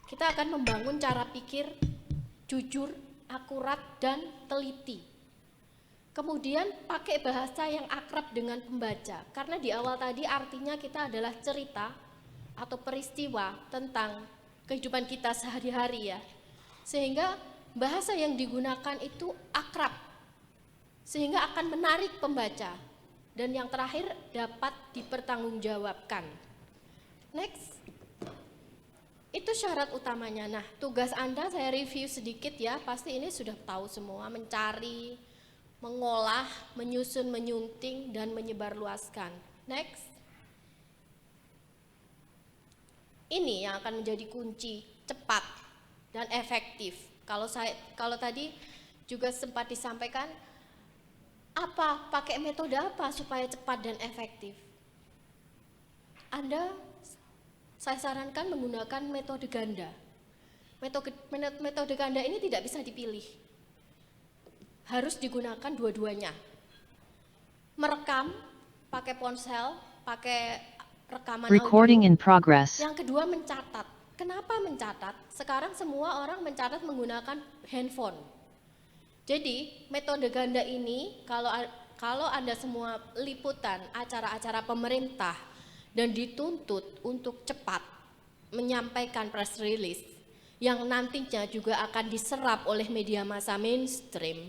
Kita akan membangun cara pikir jujur, akurat, dan teliti. Kemudian pakai bahasa yang akrab dengan pembaca, karena di awal tadi artinya kita adalah cerita atau peristiwa tentang kehidupan kita sehari-hari ya. Sehingga bahasa yang digunakan itu akrab, sehingga akan menarik pembaca. Dan yang terakhir dapat dipertanggungjawabkan. Next. Itu syarat utamanya. Nah, tugas Anda saya review sedikit ya, pasti ini sudah tahu semua, mencari, mengolah, menyusun, menyunting, dan menyebarluaskan. Next. Ini yang akan menjadi kunci, cepat dan efektif. Kalau tadi juga sempat disampaikan, pakai metode apa supaya cepat dan efektif? Saya sarankan menggunakan metode ganda. Metode ganda ini tidak bisa dipilih. Harus digunakan dua-duanya. Merekam, pakai ponsel, pakai rekaman Recording audio. in progress. Yang kedua mencatat. Kenapa mencatat? Sekarang semua orang mencatat menggunakan handphone. Jadi metode ganda ini kalau Anda semua liputan acara-acara pemerintah dan dituntut untuk cepat menyampaikan press release yang nantinya juga akan diserap oleh media massa mainstream,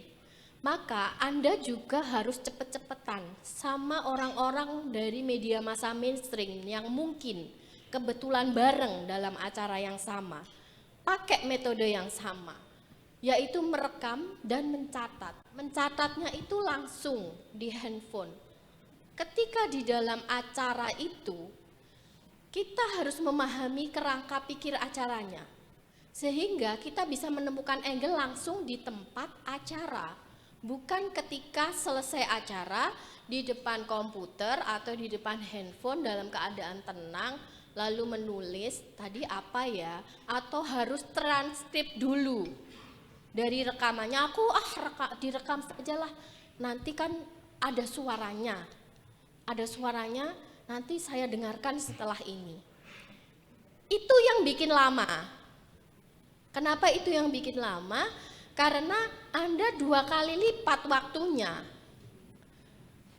maka Anda juga harus cepet-cepetan sama orang-orang dari media massa mainstream yang mungkin kebetulan bareng dalam acara yang sama, pakai metode yang sama, yaitu merekam dan mencatat. Mencatatnya itu langsung di handphone. Ketika di dalam acara itu, kita harus memahami kerangka pikir acaranya, sehingga kita bisa menemukan angle langsung di tempat acara, bukan ketika selesai acara di depan komputer atau di depan handphone dalam keadaan tenang, lalu menulis tadi apa ya, atau harus transkrip dulu dari rekamannya. Direkam saja lah, nanti kan ada suaranya. Nanti saya dengarkan setelah ini. Itu yang bikin lama. Kenapa itu yang bikin lama? Karena Anda 2 kali lipat waktunya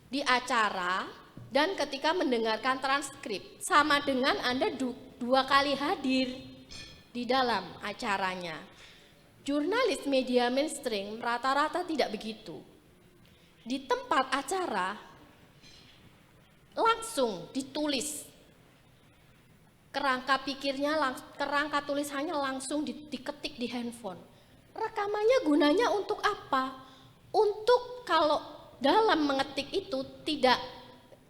di acara dan ketika mendengarkan transkrip, sama dengan Anda 2 kali hadir di dalam acaranya. Jurnalis media mainstream rata-rata tidak begitu. Di tempat acara langsung ditulis, kerangka pikirnya, kerangka tulisannya langsung diketik di handphone. Rekamannya gunanya untuk apa? Untuk kalau dalam mengetik itu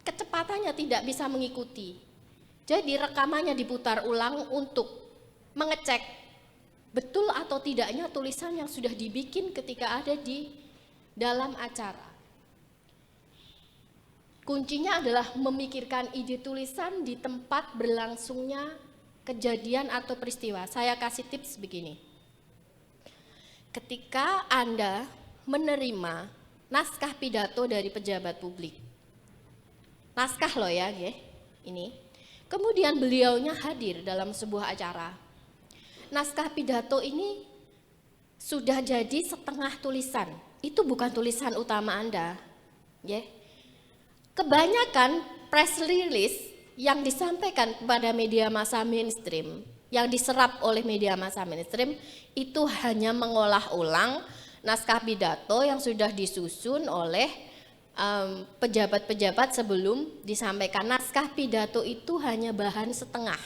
kecepatannya tidak bisa mengikuti. Jadi rekamannya diputar ulang untuk mengecek betul atau tidaknya tulisan yang sudah dibikin ketika ada di dalam acara. Kuncinya adalah memikirkan ide tulisan di tempat berlangsungnya kejadian atau peristiwa. Saya kasih tips begini. Ketika Anda menerima naskah pidato dari pejabat publik, naskah loh ya, ini. Kemudian beliaunya hadir dalam sebuah acara. Naskah pidato ini sudah jadi setengah tulisan. Itu bukan tulisan utama Anda, ya. Kebanyakan press release yang disampaikan kepada media massa mainstream, yang diserap oleh media massa mainstream, itu hanya mengolah ulang naskah pidato yang sudah disusun oleh pejabat-pejabat sebelum disampaikan. Naskah pidato itu hanya bahan setengah.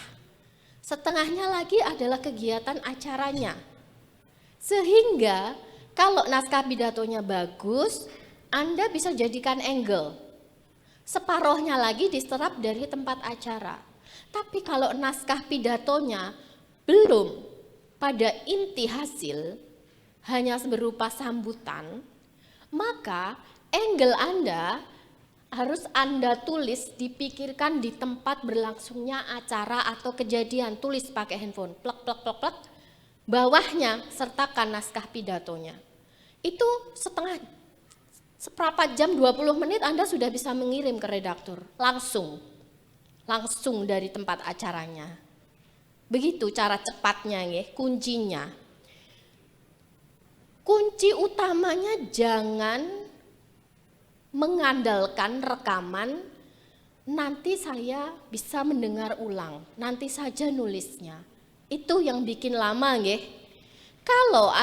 Setengahnya lagi adalah kegiatan acaranya. Sehingga kalau naskah pidatonya bagus, Anda bisa jadikan angle. Separohnya lagi diserap dari tempat acara. Tapi kalau naskah pidatonya belum pada inti hasil, hanya berupa sambutan, maka angle Anda harus Anda tulis, dipikirkan di tempat berlangsungnya acara atau kejadian. Tulis pakai handphone, plek plek plek plek. Bawahnya sertakan naskah pidatonya. Itu seperempat jam 20 menit Anda sudah bisa mengirim ke redaktur langsung dari tempat acaranya. Begitu cara cepatnya nggih, kuncinya. Kunci utamanya jangan mengandalkan rekaman, nanti saya bisa mendengar ulang, nanti saja nulisnya. Itu yang bikin lama nggih. Kalau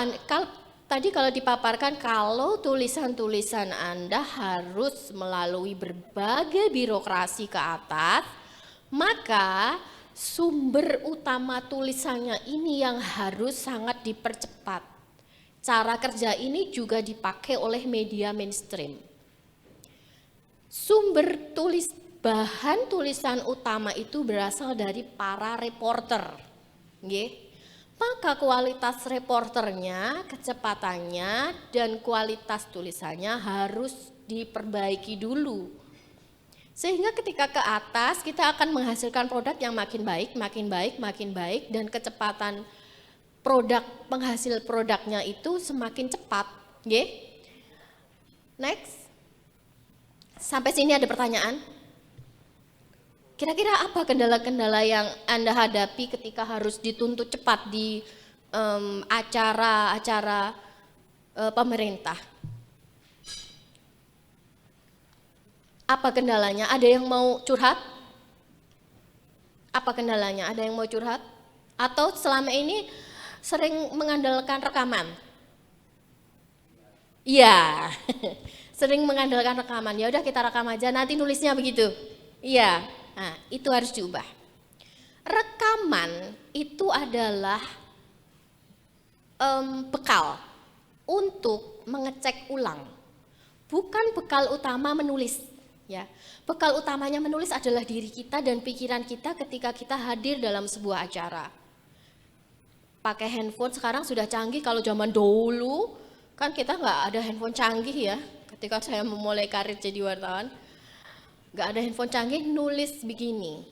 tadi kalau dipaparkan, kalau tulisan-tulisan Anda harus melalui berbagai birokrasi ke atas, maka sumber utama tulisannya ini yang harus sangat dipercepat. Cara kerja ini juga dipakai oleh media mainstream. Sumber bahan tulisan utama itu berasal dari para reporter. Nggih. Maka kualitas reporternya, kecepatannya, dan kualitas tulisannya harus diperbaiki dulu. Sehingga ketika ke atas kita akan menghasilkan produk yang makin baik, dan kecepatan produk penghasil produknya itu semakin cepat. Oke? Next. Sampai sini ada pertanyaan? Kira-kira apa kendala-kendala yang Anda hadapi ketika harus dituntut cepat di acara-acara pemerintah? Apa kendalanya? Ada yang mau curhat? Apa kendalanya? Ada yang mau curhat? Atau selama ini sering mengandalkan rekaman? Iya, sering mengandalkan rekaman. Ya udah kita rekam aja, nanti nulisnya begitu. Iya. Nah, itu harus diubah. Rekaman itu adalah bekal untuk mengecek ulang, bukan bekal utama menulis. Ya, bekal utamanya menulis adalah diri kita dan pikiran kita ketika kita hadir dalam sebuah acara. Pakai handphone sekarang sudah canggih. Kalau zaman dulu kan kita nggak ada handphone canggih ya. Ketika saya memulai karir jadi wartawan, nggak ada handphone canggih, nulis begini.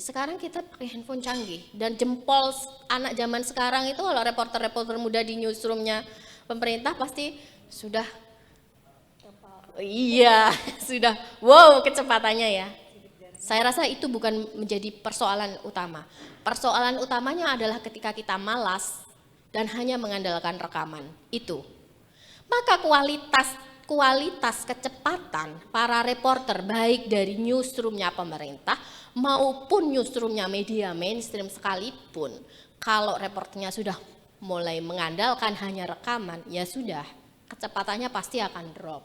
Sekarang kita pakai handphone canggih, dan jempol anak zaman sekarang itu kalau reporter-reporter muda di newsroomnya pemerintah pasti sudah, iya, sudah, wow kecepatannya ya. Saya rasa itu bukan menjadi persoalan utama. Persoalan utamanya adalah ketika kita malas dan hanya mengandalkan rekaman itu. Maka kualitas kecepatan para reporter baik dari newsroomnya pemerintah maupun newsroomnya media mainstream sekalipun, kalau reporternya sudah mulai mengandalkan hanya rekaman, ya sudah, kecepatannya pasti akan drop.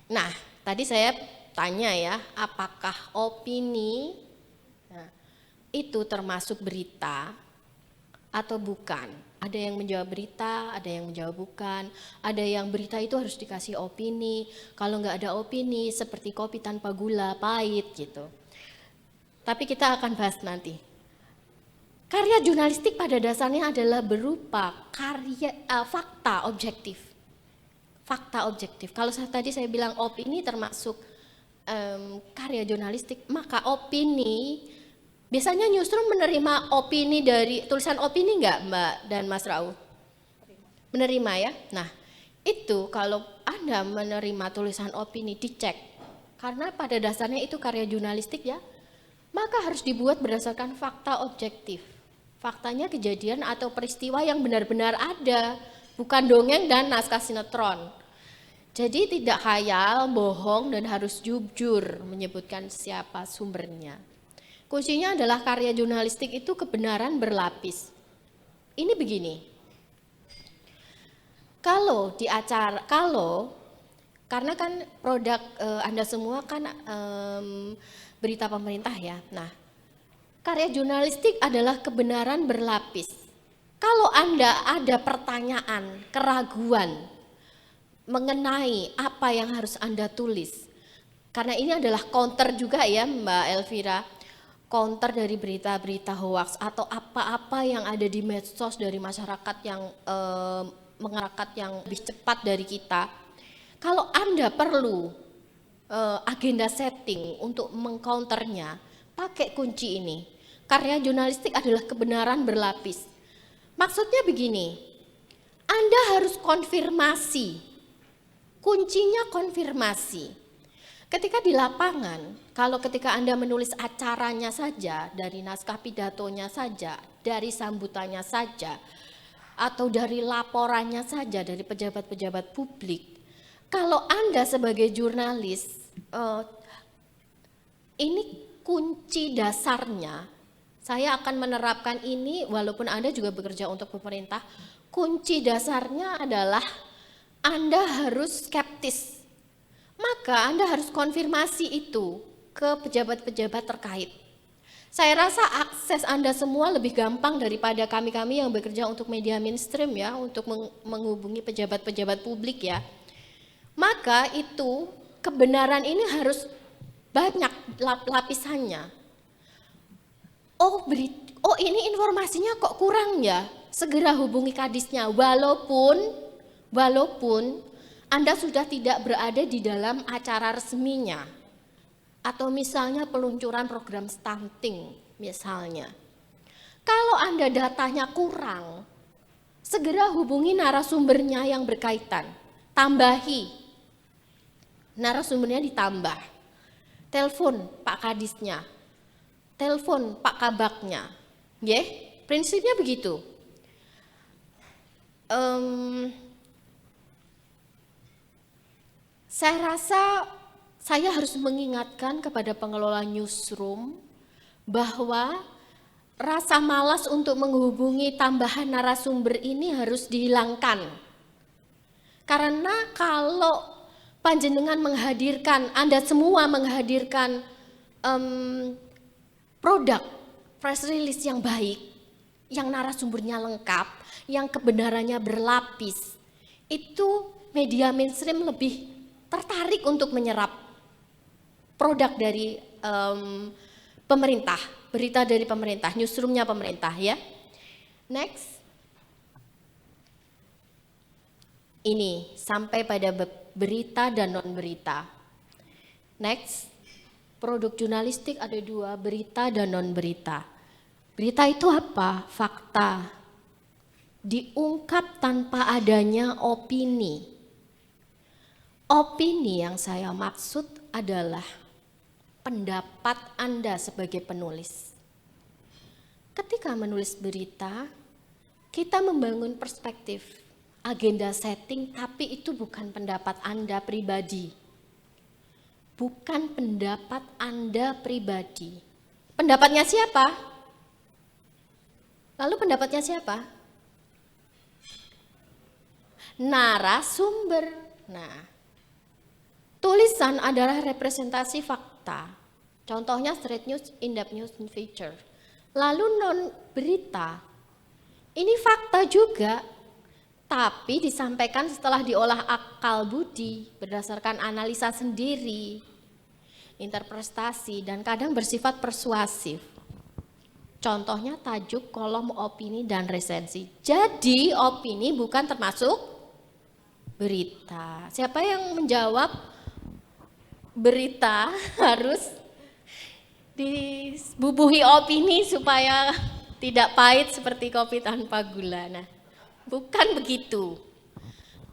Nah, tadi saya tanya ya, apakah opini itu termasuk berita atau bukan? Ada yang menjawab berita, ada yang menjawab bukan, ada yang berita itu harus dikasih opini, kalau nggak ada opini seperti kopi tanpa gula, pahit gitu. Tapi kita akan bahas nanti. Karya jurnalistik pada dasarnya adalah berupa fakta objektif. Fakta objektif. Kalau tadi saya bilang opini termasuk karya jurnalistik, maka opini, biasanya newsroom menerima opini dari tulisan opini enggak Mbak dan Mas Raul? Menerima ya? Nah itu kalau Anda menerima tulisan opini dicek, karena pada dasarnya itu karya jurnalistik ya, maka harus dibuat berdasarkan fakta objektif. Faktanya kejadian atau peristiwa yang benar-benar ada, bukan dongeng dan naskah sinetron. Jadi tidak khayal, bohong, dan harus jujur menyebutkan siapa sumbernya. Kuncinya adalah karya jurnalistik itu kebenaran berlapis. Ini begini, kalau di acara, karena kan produk Anda semua kan berita pemerintah ya. Nah, karya jurnalistik adalah kebenaran berlapis. Kalau Anda ada pertanyaan, keraguan mengenai apa yang harus Anda tulis, karena ini adalah counter juga ya Mbak Elvira, counter dari berita-berita hoax atau apa-apa yang ada di medsos dari masyarakat yang lebih cepat dari kita. Kalau Anda perlu agenda setting untuk mengcounternya, pakai kunci ini. Karya jurnalistik adalah kebenaran berlapis. Maksudnya begini, Anda harus konfirmasi. Kuncinya konfirmasi. Ketika di lapangan, kalau ketika Anda menulis acaranya saja, dari naskah pidatonya saja, dari sambutannya saja, atau dari laporannya saja dari pejabat-pejabat publik, kalau Anda sebagai jurnalis, ini kunci dasarnya. Saya akan menerapkan ini walaupun Anda juga bekerja untuk pemerintah. Kunci dasarnya adalah Anda harus skeptis. Maka Anda harus konfirmasi itu ke pejabat-pejabat terkait. Saya rasa akses Anda semua lebih gampang daripada kami-kami yang bekerja untuk media mainstream ya, untuk menghubungi pejabat-pejabat publik ya. Maka itu kebenaran ini harus banyak lapisannya. Oh ini informasinya kok kurang ya, segera hubungi kadisnya walaupun Anda sudah tidak berada di dalam acara resminya. Atau misalnya peluncuran program stunting misalnya. Kalau Anda datanya kurang, segera hubungi narasumbernya yang berkaitan. Tambahi, narasumbernya ditambah. Telepon Pak Kadisnya, telepon Pak Kabaknya. Prinsipnya begitu. Saya rasa saya harus mengingatkan kepada pengelola newsroom bahwa rasa malas untuk menghubungi tambahan narasumber ini harus dihilangkan. Karena kalau panjenengan menghadirkan, Anda semua menghadirkan produk press release yang baik, yang narasumbernya lengkap, yang kebenarannya berlapis, itu media mainstream lebih tertarik untuk menyerap produk dari pemerintah, berita dari pemerintah, newsroomnya pemerintah ya. Next. Ini sampai pada berita dan non berita. Next. Produk jurnalistik ada dua, berita dan non berita. Berita itu apa? Fakta. Diungkap tanpa adanya opini. Opini yang saya maksud adalah pendapat Anda sebagai penulis. Ketika menulis berita, kita membangun perspektif, agenda setting, tapi itu bukan pendapat Anda pribadi. Bukan pendapat Anda pribadi. Pendapatnya siapa? Lalu pendapatnya siapa? Narasumber. Nah, tulisan adalah representasi fakta. Contohnya straight news, in-depth news, and feature. Lalu non berita, ini fakta juga, tapi disampaikan setelah diolah akal budi, berdasarkan analisa sendiri, interpretasi, dan kadang bersifat persuasif. Contohnya tajuk, kolom, opini, dan resensi. Jadi opini bukan termasuk berita. Siapa yang menjawab? Berita harus dibubuhi opini supaya tidak pahit seperti kopi tanpa gula. Nah, bukan begitu.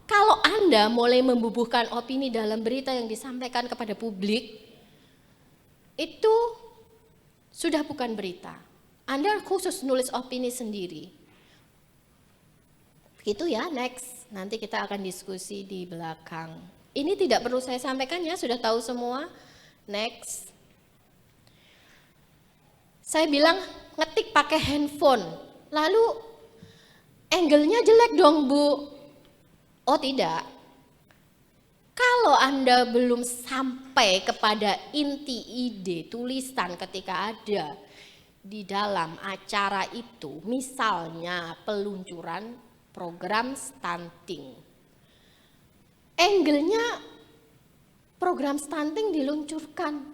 Kalau Anda mulai membubuhkan opini dalam berita yang disampaikan kepada publik, itu sudah bukan berita. Anda khusus nulis opini sendiri. Begitu ya, next. Nanti kita akan diskusi di belakang. Ini tidak perlu saya sampaikan ya, sudah tahu semua. Next. Saya bilang ngetik pakai handphone, lalu angle-nya jelek dong Bu. Oh tidak. Kalau Anda belum sampai kepada inti ide tulisan ketika ada di dalam acara itu, misalnya peluncuran program stunting. Angle-nya program stunting diluncurkan,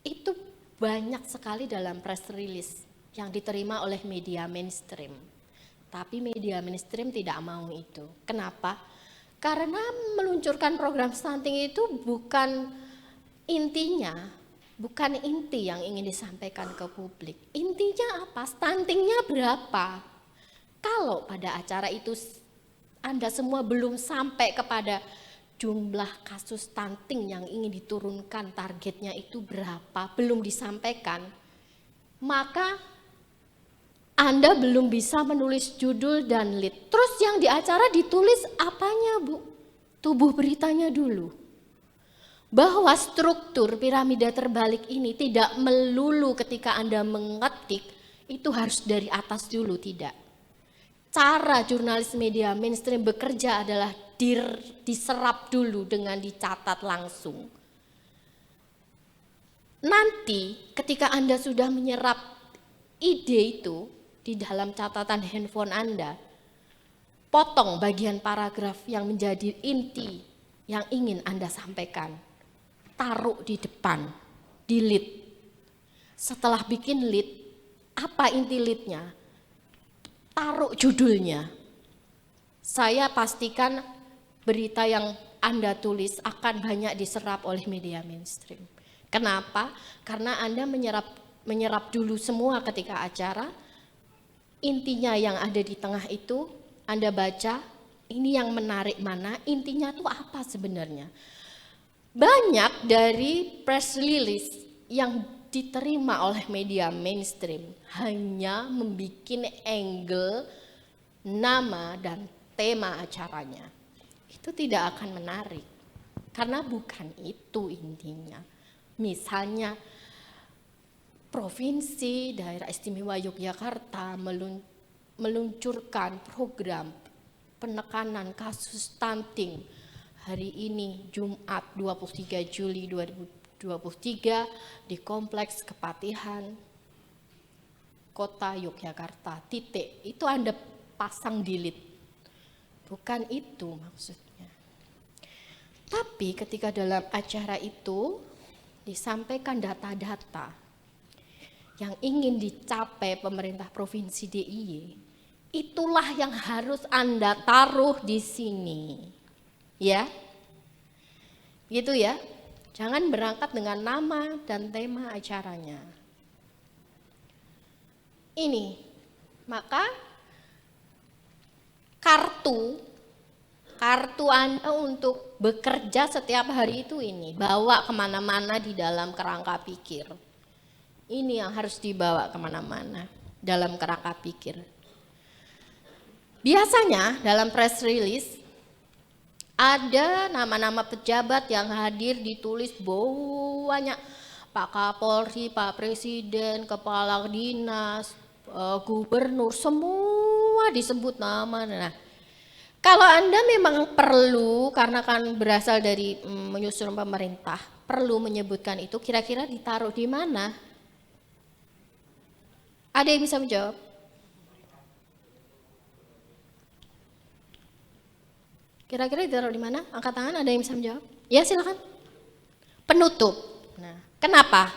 itu banyak sekali dalam press release yang diterima oleh media mainstream. Tapi media mainstream tidak mau itu. Kenapa? Karena meluncurkan program stunting itu bukan intinya, bukan inti yang ingin disampaikan ke publik. Intinya apa? Stuntingnya berapa? Kalau pada acara itu Anda semua belum sampai kepada jumlah kasus stunting yang ingin diturunkan targetnya itu berapa belum disampaikan, maka Anda belum bisa menulis judul dan lead. Terus yang di acara ditulis apanya, Bu? Tubuh beritanya dulu. Bahwa struktur piramida terbalik ini tidak melulu ketika Anda mengetik, itu harus dari atas dulu, tidak. Cara jurnalis media mainstream bekerja adalah diserap dulu dengan dicatat langsung. Nanti ketika Anda sudah menyerap ide itu di dalam catatan handphone Anda, potong bagian paragraf yang menjadi inti yang ingin Anda sampaikan, taruh di depan, di lead. Setelah bikin lead, apa inti leadnya? Taruh judulnya. Saya pastikan berita yang Anda tulis akan banyak diserap oleh media mainstream. Kenapa? Karena Anda menyerap dulu semua ketika acara, intinya yang ada di tengah itu Anda baca, ini yang menarik mana, intinya itu apa sebenarnya. Banyak dari press release yang diterima oleh media mainstream hanya membuat angle, nama dan tema acaranya. Itu tidak akan menarik, karena bukan itu intinya. Misalnya, Provinsi Daerah Istimewa Yogyakarta meluncurkan program penekanan kasus stunting hari ini Jumat 23 Juli 2023 di Kompleks Kepatihan Kota Yogyakarta. Titik. Itu Anda pasang di lead. Bukan itu maksudnya. Tapi ketika dalam acara itu disampaikan data-data yang ingin dicapai pemerintah Provinsi DIY, itulah yang harus Anda taruh di sini. Ya. Gitu ya. Jangan berangkat dengan nama dan tema acaranya. Ini. Maka kartu Anda untuk bekerja setiap hari itu ini. Bawa kemana-mana di dalam kerangka pikir. Ini yang harus dibawa kemana-mana dalam kerangka pikir. Biasanya dalam press release ada nama-nama pejabat yang hadir ditulis banyak. Pak Kapolri, Pak Presiden, Kepala Dinas, Gubernur, semua disebut nama. Nah, kalau Anda memang perlu, karena kan berasal dari menyusun pemerintah, perlu menyebutkan itu, kira-kira ditaruh di mana? Ada yang bisa menjawab? Kira-kira ditaruh di mana? Angkat tangan, ada yang bisa menjawab? Ya, silakan. Penutup. Nah, kenapa?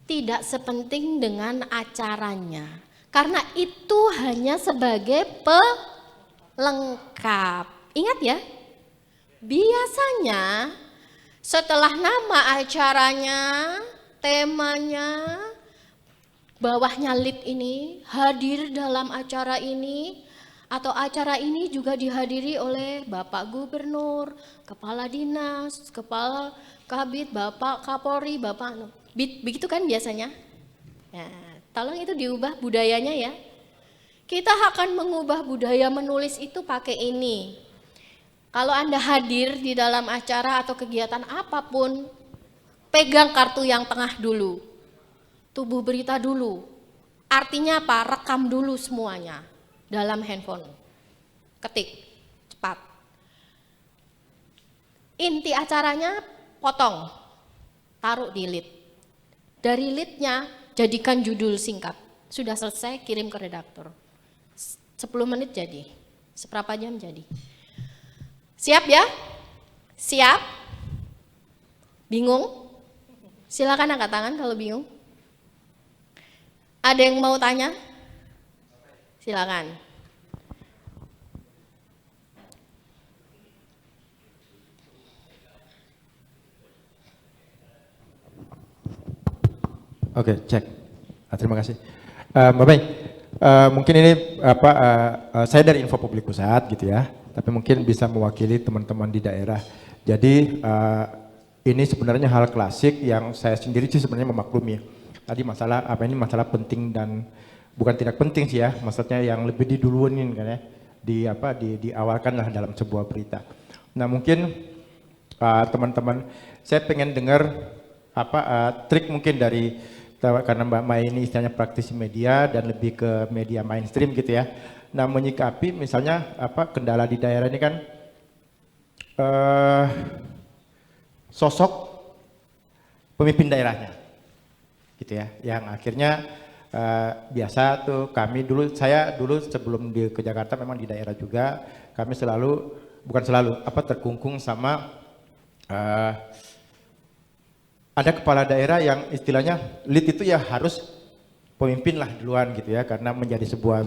Tidak sepenting dengan acaranya. Karena itu hanya sebagai pelengkap. Ingat ya, biasanya setelah nama acaranya, temanya, bawahnya lead ini, hadir dalam acara ini, atau acara ini juga dihadiri oleh Bapak Gubernur, Kepala Dinas, Kepala Kabid, Bapak Kapolri, Bapak begitu kan biasanya. Ya, tolong itu diubah budayanya ya. Kita akan mengubah budaya menulis itu pakai ini. Kalau Anda hadir di dalam acara atau kegiatan apapun, pegang kartu yang tengah dulu. Tubuh berita dulu. Artinya apa? Rekam dulu semuanya dalam handphone. Ketik, cepat. Inti acaranya potong, taruh di lead. Dari leadnya jadikan judul singkat. Sudah selesai, kirim ke redaktur. 10 menit jadi, seberapa jam jadi. Siap ya? Siap? Bingung? Silakan angkat tangan kalau bingung. Ada yang mau tanya? Silakan. Oke, cek. Terima kasih. Mbak May, mungkin ini saya dari Info Publik Pusat gitu ya, tapi mungkin bisa mewakili teman-teman di daerah. Jadi ini sebenarnya hal klasik yang saya sendiri sih sebenarnya memaklumi. Tadi masalah ini masalah penting dan bukan tidak penting sih ya, maksudnya yang lebih diduluin kan ya, diawalkan lah dalam sebuah berita. Nah mungkin teman-teman, saya pengen dengar trik mungkin dari, karena Mbak Mai ini istilahnya praktisi media dan lebih ke media mainstream gitu ya. Nah menyikapi misalnya kendala di daerah ini kan sosok pemimpin daerahnya gitu ya, yang akhirnya biasa tuh saya dulu sebelum ke Jakarta memang di daerah juga, kami terkungkung sama ada kepala daerah yang istilahnya lead itu ya harus pemimpin lah duluan gitu ya, karena menjadi sebuah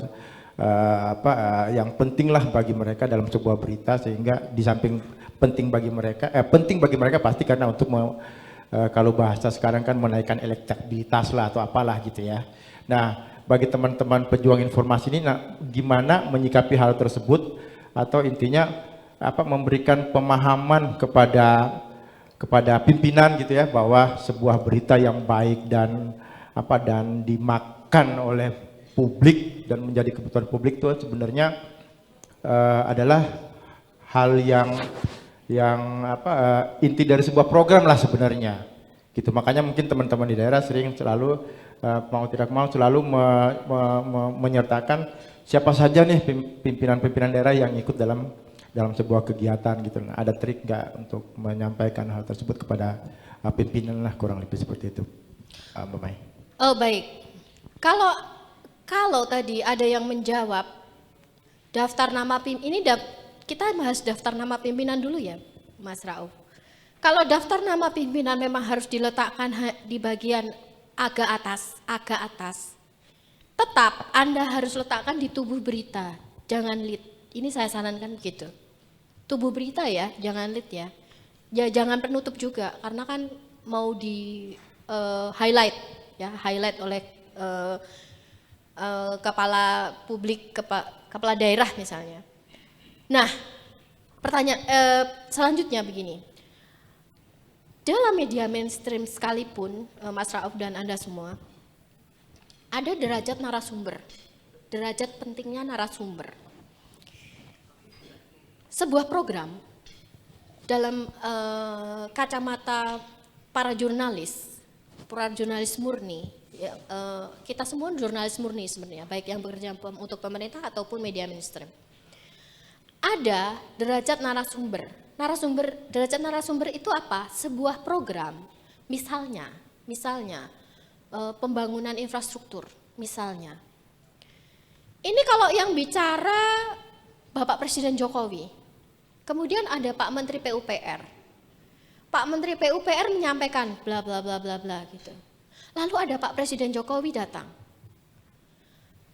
yang penting lah bagi mereka dalam sebuah berita, sehingga di samping penting bagi mereka pasti karena untuk kalau bahasa sekarang kan menaikkan elektabilitas lah atau apalah gitu ya. Nah bagi teman-teman pejuang informasi ini, gimana menyikapi hal tersebut, atau intinya memberikan pemahaman kepada pimpinan gitu ya, bahwa sebuah berita yang baik dan dimakan oleh publik dan menjadi kebutuhan publik itu sebenarnya adalah hal yang inti dari sebuah program lah sebenarnya gitu. Makanya mungkin teman-teman di daerah sering selalu mau tidak mau selalu menyertakan siapa saja nih pimpinan-pimpinan daerah yang ikut dalam sebuah kegiatan gitu. Nah, ada trik nggak untuk menyampaikan hal tersebut kepada pimpinan lah, kurang lebih seperti itu, Mbak Mai. Oh baik, kalau tadi ada yang menjawab daftar nama kita bahas daftar nama pimpinan dulu ya, Mas Rauf. Kalau daftar nama pimpinan memang harus diletakkan di bagian agak atas, tetap Anda harus letakkan di tubuh berita, jangan lead. Ini saya sarankan begitu. Tubuh berita ya, jangan lead ya. Ya jangan penutup juga, karena kan mau di highlight ya, highlight oleh kepala publik, kepala daerah misalnya. Nah, pertanyaan selanjutnya begini. Dalam media mainstream sekalipun, Mas Rauf dan Anda semua, ada derajat narasumber, derajat pentingnya narasumber. Sebuah program dalam kacamata para jurnalis murni, ya, kita semua jurnalis murni sebenarnya, baik yang bekerja untuk pemerintah ataupun media mainstream. Ada derajat narasumber. Derajat narasumber itu apa? Sebuah program, misalnya pembangunan infrastruktur, misalnya. Ini kalau yang bicara Bapak Presiden Jokowi. Kemudian ada Pak Menteri PUPR. Pak Menteri PUPR menyampaikan bla bla bla bla bla gitu. Lalu ada Pak Presiden Jokowi datang.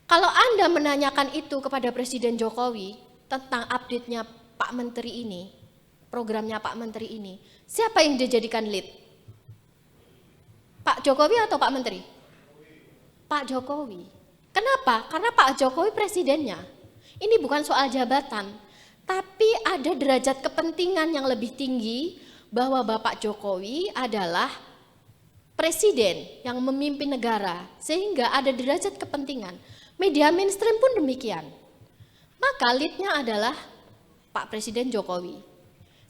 Kalau Anda menanyakan itu kepada Presiden Jokowi tentang update-nya Pak Menteri ini, programnya Pak Menteri ini, siapa yang dijadikan lead? Pak Jokowi atau Pak Menteri? Pak Jokowi. Kenapa? Karena Pak Jokowi presidennya. Ini bukan soal jabatan, tapi ada derajat kepentingan yang lebih tinggi bahwa Bapak Jokowi adalah presiden yang memimpin negara, sehingga ada derajat kepentingan. Media mainstream pun demikian. Maka lead-nya adalah Pak Presiden Jokowi.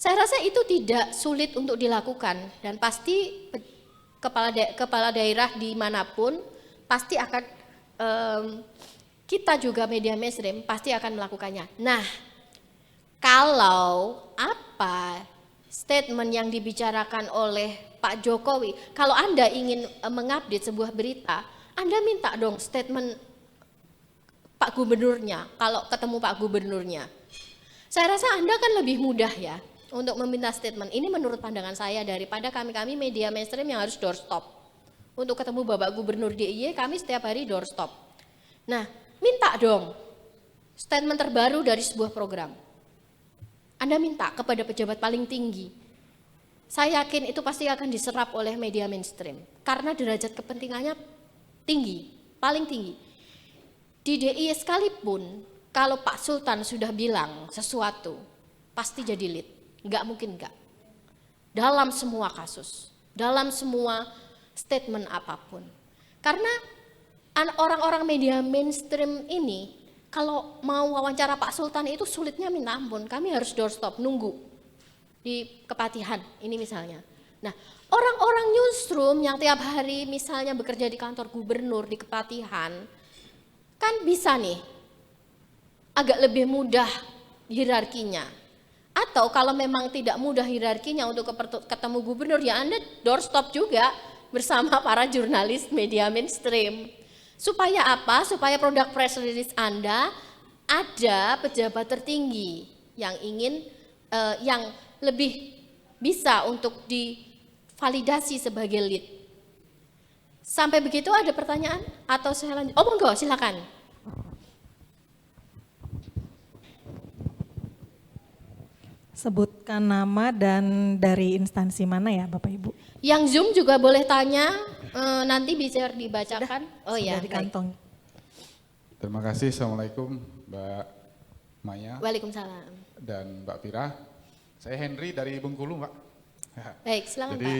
Saya rasa itu tidak sulit untuk dilakukan, dan pasti kepala daerah dimanapun pasti akan kita juga media mainstream pasti akan melakukannya. Nah, kalau statement yang dibicarakan oleh Pak Jokowi, kalau Anda ingin mengupdate sebuah berita, Anda minta dong statement Pak Gubernurnya, kalau ketemu Pak Gubernurnya. Saya rasa Anda kan lebih mudah ya untuk meminta statement. Ini menurut pandangan saya, daripada kami media mainstream yang harus doorstop. Untuk ketemu Bapak Gubernur DIY, kami setiap hari doorstop. Nah, minta dong statement terbaru dari sebuah program. Anda minta kepada pejabat paling tinggi. saya yakin itu pasti akan diserap oleh media mainstream karena derajat kepentingannya tinggi, paling tinggi. Di DIY sekalipun kalau Pak Sultan sudah bilang sesuatu pasti jadi lead, nggak mungkin nggak. Dalam semua kasus, dalam semua statement apapun. Karena orang-orang media mainstream ini kalau mau wawancara Pak Sultan itu sulitnya minta ampun, kami harus doorstop nunggu di Kepatihan ini misalnya. Nah, orang-orang newsroom yang tiap hari misalnya bekerja di kantor gubernur di Kepatihan, kan bisa nih agak lebih mudah hierarkinya. Atau kalau memang tidak mudah hierarkinya untuk ketemu gubernur, ya Anda doorstop juga bersama para jurnalis media mainstream. Supaya apa? Supaya produk press release Anda ada pejabat tertinggi yang ingin yang lebih bisa untuk divalidasi sebagai lead. Sampai begitu ada pertanyaan atau saya lanjut? Oh monggo, silakan. Sebutkan nama dan dari instansi mana ya Bapak Ibu? Yang Zoom juga boleh tanya, nanti bisa dibacakan. Oh ya, Sudah dikantong. Terima kasih. Assalamualaikum Mbak Maya Waalaikumsalam. dan Mbak Fira. Saya Henry dari Bengkulu, Mbak. Baik, silakan Jadi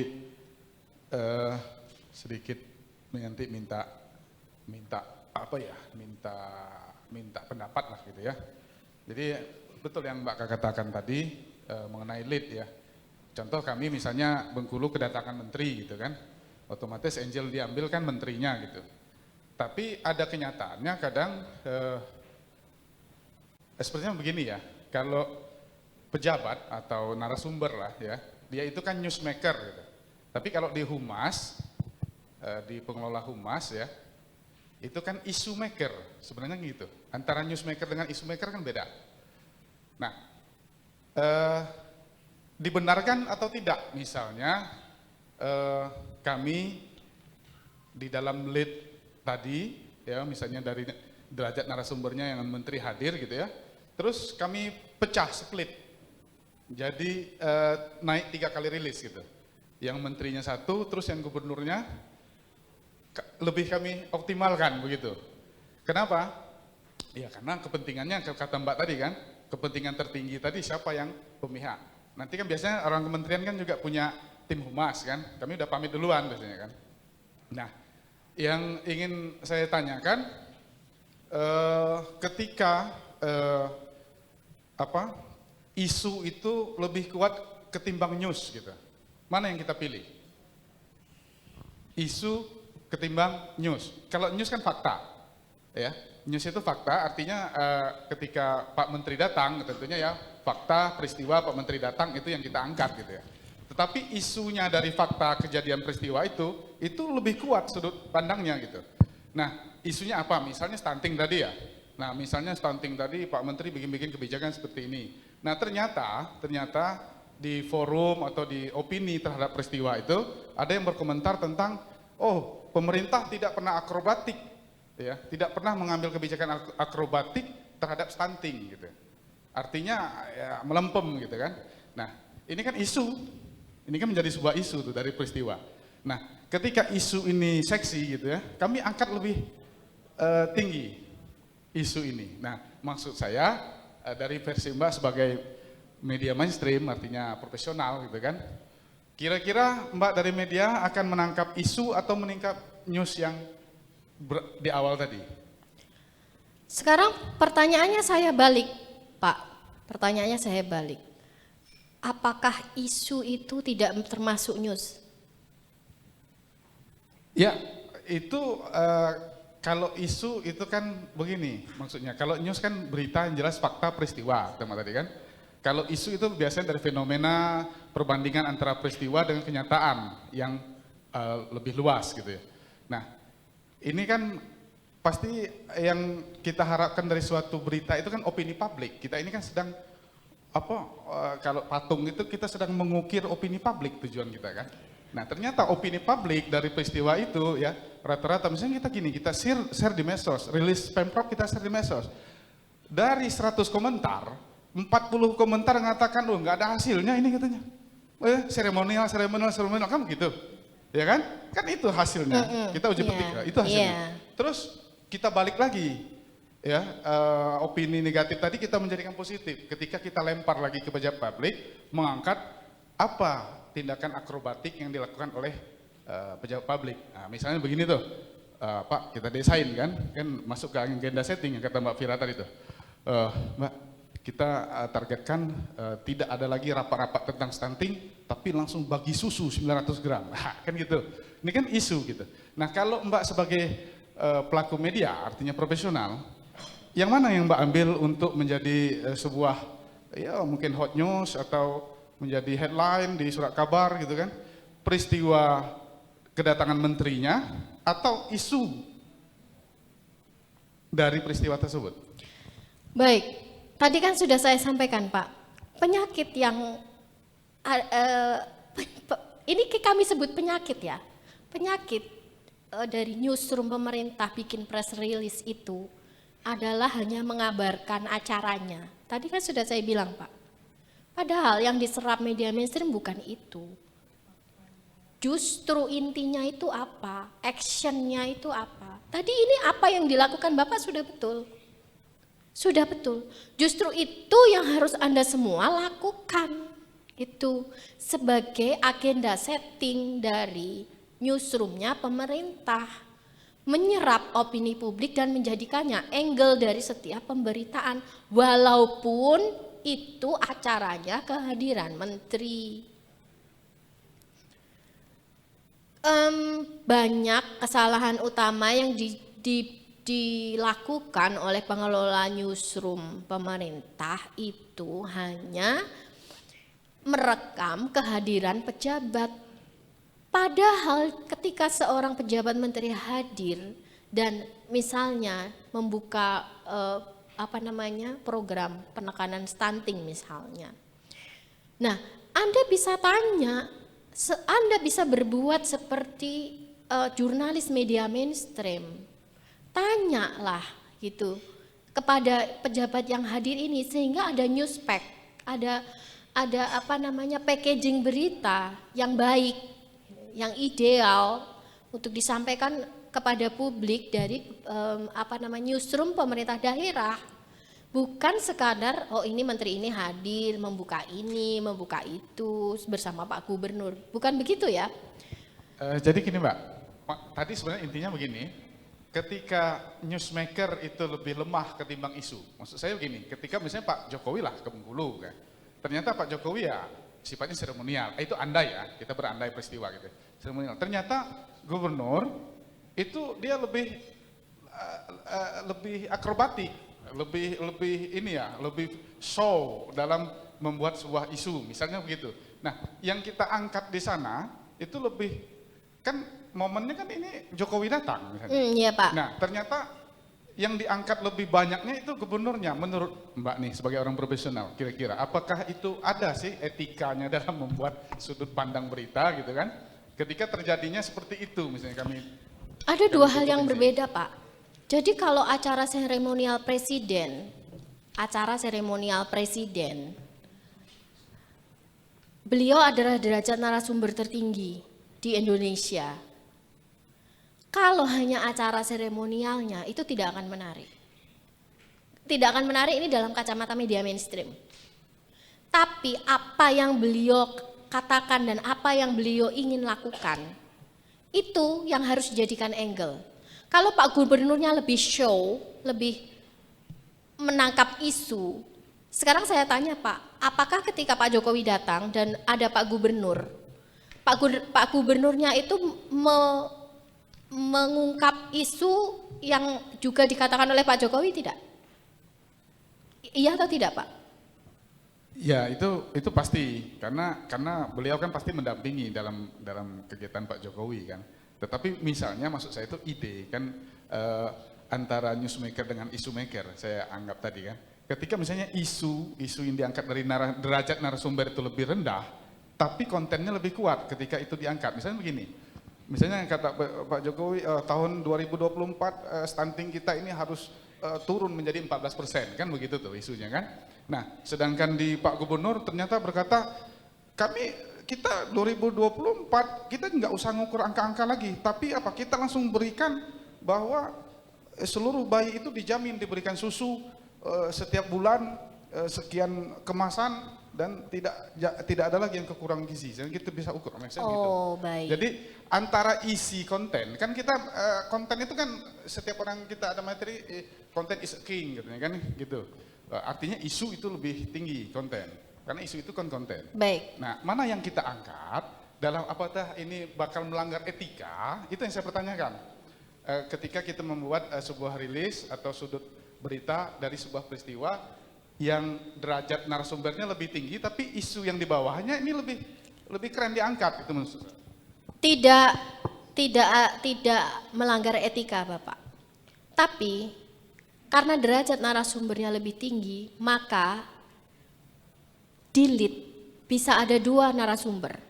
Pak. sedikit minta apa ya? Minta pendapat lah gitu ya. Jadi betul yang Mbak katakan tadi mengenai lead ya. Contoh kami misalnya Bengkulu kedatangan menteri gitu kan. Otomatis Angel diambil kan menterinya gitu. Tapi ada kenyataannya kadang sepertinya begini ya. Kalau pejabat atau narasumber lah ya, dia itu kan newsmaker gitu. Tapi kalau di humas, di pengelola humas ya, itu kan issue maker sebenarnya gitu. Antara newsmaker dengan issue maker kan beda. Nah, dibenarkan atau tidak misalnya kami di dalam lead tadi ya, misalnya dari derajat narasumbernya yang menteri hadir gitu ya, terus kami pecah split. Jadi naik 3 kali rilis gitu. Yang menterinya 1, terus yang gubernurnya lebih kami optimalkan begitu. Kenapa? Ya karena kepentingannya kata Mbak tadi kan, kepentingan tertinggi tadi siapa yang pemihak. Nanti kan biasanya orang kementerian kan juga punya tim humas kan, kami udah pamit duluan biasanya kan. Nah, yang ingin saya tanyakan, ketika isu itu lebih kuat ketimbang news gitu. Mana yang kita pilih? Isu ketimbang news. Kalau news kan fakta, ya. News itu fakta, artinya ketika Pak Menteri datang, tentunya ya fakta peristiwa Pak Menteri datang itu yang kita angkat gitu ya. Tetapi isunya dari fakta kejadian peristiwa itu lebih kuat sudut pandangnya gitu. Nah, isunya apa? Misalnya stunting tadi ya. Nah, misalnya stunting tadi Pak Menteri bikin kebijakan seperti ini. Nah, ternyata di forum atau di opini terhadap peristiwa itu ada yang berkomentar tentang pemerintah tidak pernah akrobatik ya, tidak pernah mengambil kebijakan akrobatik terhadap stunting gitu. Artinya ya melempem gitu kan. Nah, ini kan isu. Ini kan menjadi sebuah isu tuh dari peristiwa. Nah, ketika isu ini seksi gitu ya, kami angkat lebih tinggi isu ini. Nah, maksud saya dari versi Mbak sebagai media mainstream, artinya profesional gitu kan. Kira-kira Mbak dari media akan menangkap isu atau menangkap news yang di awal tadi? Sekarang pertanyaannya saya balik, Pak. Pertanyaannya saya balik. Apakah isu itu tidak termasuk news? Ya, itu kalau isu itu kan begini maksudnya. Kalau news kan berita yang jelas fakta peristiwa, tema tadi kan. Kalau isu itu biasanya dari fenomena perbandingan antara peristiwa dengan kenyataan yang lebih luas gitu ya. Nah, ini kan pasti yang kita harapkan dari suatu berita itu kan opini publik. Kita ini kan sedang kalau patung itu kita sedang mengukir opini publik tujuan kita kan. Nah, ternyata opini publik dari peristiwa itu ya rata-rata misalnya kita share di medsos, rilis Pemprov kita share di medsos. Dari 100 komentar, 40 komentar mengatakan nggak ada hasilnya ini katanya. seremonial kan begitu. Ya kan? Kan itu hasilnya. Kita uji petik, itu hasilnya. Terus kita balik lagi. Ya, opini negatif tadi kita menjadikan positif. Ketika kita lempar lagi ke pejabat publik, mengangkat apa tindakan akrobatik yang dilakukan oleh pejabat publik. Nah, misalnya begini tuh, Pak, kita desain kan masuk ke agenda setting yang kata Mbak Vira tadi tuh. Mbak, kita targetkan tidak ada lagi rapat-rapat tentang stunting, tapi langsung bagi susu 900 gram. Nah, kan gitu. Ini kan isu gitu. Nah, kalau Mbak sebagai pelaku media, artinya profesional, yang mana yang Mbak ambil untuk menjadi sebuah, ya mungkin hot news atau menjadi headline di surat kabar gitu kan? Peristiwa kedatangan menterinya atau isu dari peristiwa tersebut? Baik, tadi kan sudah saya sampaikan Pak, penyakit yang ini kami sebut penyakit ya, penyakit dari newsroom pemerintah bikin press release itu adalah hanya mengabarkan acaranya. Tadi kan sudah saya bilang Pak, padahal yang diserap media mainstream bukan itu. Justru intinya itu apa, actionnya itu apa. Tadi ini apa yang dilakukan Bapak sudah betul. Sudah betul, justru itu yang harus Anda semua lakukan. Itu sebagai agenda setting dari newsroomnya pemerintah. Menyerap opini publik dan menjadikannya angle dari setiap pemberitaan. Walaupun itu acaranya kehadiran menteri. Banyak kesalahan utama yang dilakukan oleh pengelola newsroom pemerintah itu hanya merekam kehadiran pejabat. Padahal ketika seorang pejabat menteri hadir dan misalnya membuka program penekanan stunting misalnya. Nah, Anda bisa tanya, Anda bisa berbuat seperti jurnalis media mainstream. Tanyalah gitu kepada pejabat yang hadir ini sehingga ada news pack, ada packaging berita yang baik, yang ideal untuk disampaikan kepada publik dari newsroom pemerintah daerah. Bukan sekadar ini menteri ini hadir membuka ini, membuka itu bersama Pak Gubernur. Bukan begitu ya? Jadi gini Mbak, tadi sebenarnya intinya begini, ketika newsmaker itu lebih lemah ketimbang isu. Maksud saya begini, ketika misalnya Pak Jokowi lah ke Bengkulu kan, ternyata Pak Jokowi ya sifatnya seremonial, itu andai ya, kita berandai peristiwa gitu, seremonial. Ternyata gubernur itu dia lebih akrobatik, lebih show dalam membuat sebuah isu, misalnya begitu. Nah, yang kita angkat di sana itu lebih, kan momennya kan ini Jokowi datang misalnya. Iya Pak. Nah, ternyata yang diangkat lebih banyaknya itu gubernurnya. Menurut Mbak nih sebagai orang profesional, kira-kira apakah itu ada sih etikanya dalam membuat sudut pandang berita gitu kan? Ketika terjadinya seperti itu misalnya kami. Ada dua hal yang berbeda Pak. Jadi kalau acara seremonial presiden, beliau adalah derajat narasumber tertinggi di Indonesia. Kalau hanya acara seremonialnya itu tidak akan menarik. Tidak akan menarik ini dalam kacamata media mainstream. Tapi apa yang beliau katakan dan apa yang beliau ingin lakukan, itu yang harus dijadikan angle. Kalau Pak Gubernurnya lebih show, lebih menangkap isu, sekarang saya tanya Pak, apakah ketika Pak Jokowi datang dan ada Pak Gubernur, Pak Gubernurnya itu mengungkap isu yang juga dikatakan oleh Pak Jokowi tidak? Iya atau tidak Pak? Ya itu pasti karena beliau kan pasti mendampingi dalam kegiatan Pak Jokowi kan. Tetapi misalnya maksud saya itu ide kan antara newsmaker dengan isu maker saya anggap tadi kan. Ketika misalnya isu yang diangkat dari derajat narasumber itu lebih rendah, tapi kontennya lebih kuat ketika itu diangkat. Misalnya begini. Misalnya yang kata Pak Jokowi tahun 2024 stunting kita ini harus turun menjadi 14%, kan begitu tuh isunya kan. Nah, sedangkan di Pak Gubernur ternyata berkata kita 2024 kita nggak usah ngukur angka-angka lagi, tapi apa? Kita langsung berikan bahwa seluruh bayi itu dijamin diberikan susu setiap bulan sekian kemasan dan tidak ada lagi yang kekurangan gizi. Jadi kita bisa ukur gitu. Baik. Jadi antara isi konten kan kita konten itu kan setiap orang kita ada materi konten is a king gitu kan gitu. Artinya isu itu lebih tinggi konten karena isu itu kan konten. Baik. Nah, mana yang kita angkat dalam apakah ini bakal melanggar etika? Itu yang saya pertanyakan. Ketika kita membuat sebuah rilis atau sudut berita dari sebuah peristiwa yang derajat narasumbernya lebih tinggi, tapi isu yang di bawahnya ini lebih keren diangkat, itu maksud saya. Tidak melanggar etika, Bapak. Tapi karena derajat narasumbernya lebih tinggi, maka delete bisa ada 2 narasumber.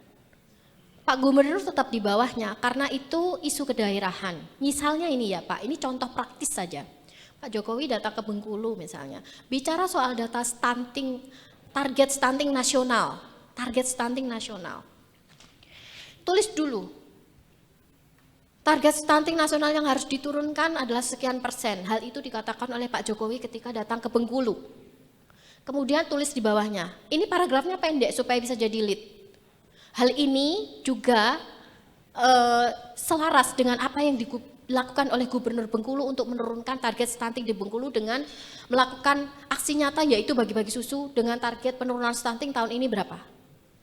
Pak Gubernur tetap di bawahnya karena itu isu kedaerahan. Misalnya ini ya Pak, ini contoh praktis saja. Pak Jokowi datang ke Bengkulu misalnya, bicara soal data stunting, target stunting nasional, Tulis dulu, target stunting nasional yang harus diturunkan adalah sekian persen. Hal itu dikatakan oleh Pak Jokowi ketika datang ke Bengkulu. Kemudian tulis di bawahnya, ini paragrafnya pendek supaya bisa jadi lead. Hal ini juga selaras dengan apa yang dilakukan oleh Gubernur Bengkulu untuk menurunkan target stunting di Bengkulu dengan melakukan aksi nyata yaitu bagi-bagi susu dengan target penurunan stunting tahun ini berapa?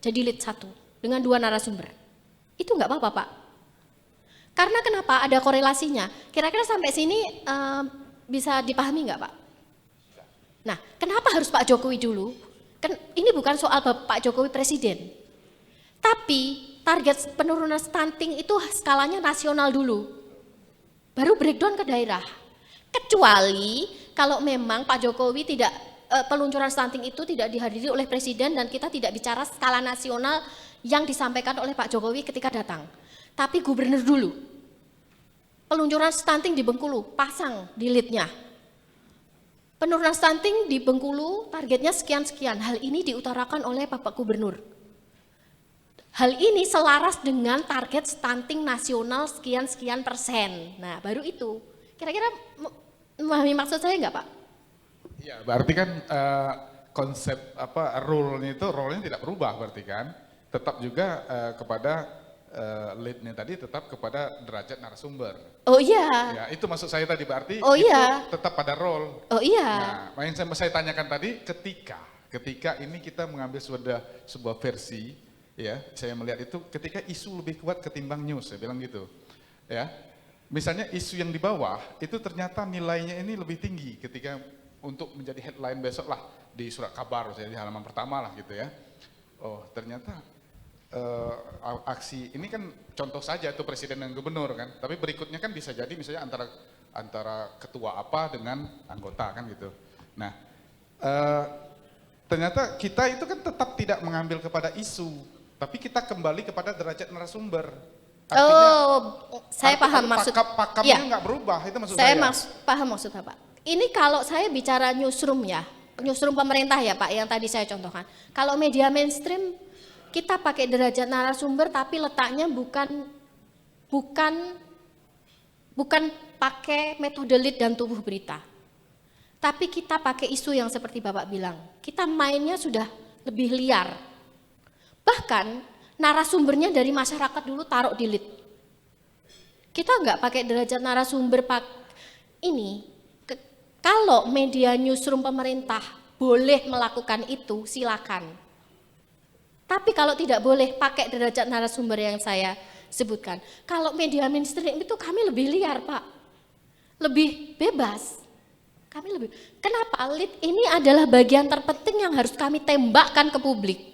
Jadi lead 1 dengan 2 narasumber. Itu enggak apa-apa Pak. Karena kenapa? Ada korelasinya. Kira-kira sampai sini bisa dipahami enggak Pak? Nah, kenapa harus Pak Jokowi dulu? Kan ini bukan soal Pak Jokowi presiden. Tapi target penurunan stunting itu skalanya nasional dulu. Baru breakdown ke daerah. Kecuali kalau memang Pak Jokowi tidak peluncuran stunting itu tidak dihadiri oleh presiden dan kita tidak bicara skala nasional yang disampaikan oleh Pak Jokowi ketika datang. Tapi gubernur dulu. Peluncuran stunting di Bengkulu, pasang di lead-nya. Penurunan stunting di Bengkulu targetnya sekian-sekian. Hal ini diutarakan oleh Bapak Gubernur. Hal ini selaras dengan target stunting nasional sekian-sekian persen. Nah, baru itu. Kira-kira memahami maksud saya enggak, Pak? Ya, berarti kan konsep role-nya tidak berubah berarti kan. Tetap juga kepada lead-nya tadi tetap kepada derajat narasumber. Oh iya. Ya, itu maksud saya tadi berarti itu tetap pada role. Oh iya. Nah, yang saya tanyakan tadi ketika ini kita mengambil sebuah versi. Ya, saya melihat itu ketika isu lebih kuat ketimbang news, saya bilang gitu. Ya, misalnya isu yang di bawah itu ternyata nilainya ini lebih tinggi ketika untuk menjadi headline besok lah di surat kabar, jadi halaman pertama lah gitu ya. Oh, ternyata aksi ini kan contoh saja itu presiden dan gubernur kan, tapi berikutnya kan bisa jadi misalnya antara ketua apa dengan anggota kan gitu. Nah, ternyata kita itu kan tetap tidak mengambil kepada isu. Tapi kita kembali kepada derajat narasumber. Artinya, saya paham maksud. Pakemnya nggak berubah, itu maksud saya. Paham maksud Bapak. Ini kalau saya bicara newsroom ya, newsroom pemerintah ya Pak, yang tadi saya contohkan. Kalau media mainstream, kita pakai derajat narasumber, tapi letaknya bukan pakai metode lead dan tubuh berita. Tapi kita pakai isu yang seperti Bapak bilang. Kita mainnya sudah lebih liar. Bahkan narasumbernya dari masyarakat dulu taruh di lead. Kita enggak pakai derajat narasumber ini. Kalau media newsroom pemerintah boleh melakukan itu, silakan. Tapi kalau tidak boleh pakai derajat narasumber yang saya sebutkan. Kalau media mainstream itu kami lebih liar Pak. Lebih bebas. Kenapa? Lead ini adalah bagian terpenting yang harus kami tembakkan ke publik.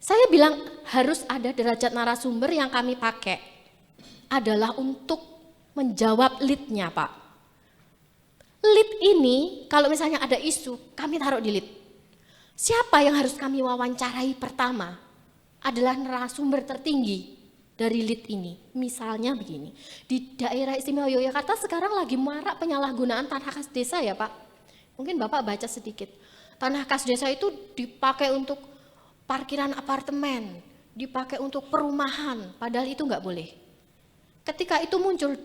Saya bilang harus ada derajat narasumber yang kami pakai adalah untuk menjawab lead-nya Pak. Lead ini kalau misalnya ada isu kami taruh di lead. Siapa yang harus kami wawancarai pertama adalah narasumber tertinggi dari lead ini. Misalnya begini, di daerah istimewa Yogyakarta sekarang lagi marak penyalahgunaan tanah kas desa ya Pak. Mungkin Bapak baca sedikit. Tanah kas desa itu dipakai untuk parkiran apartemen, dipakai untuk perumahan, padahal itu nggak boleh. Ketika itu muncul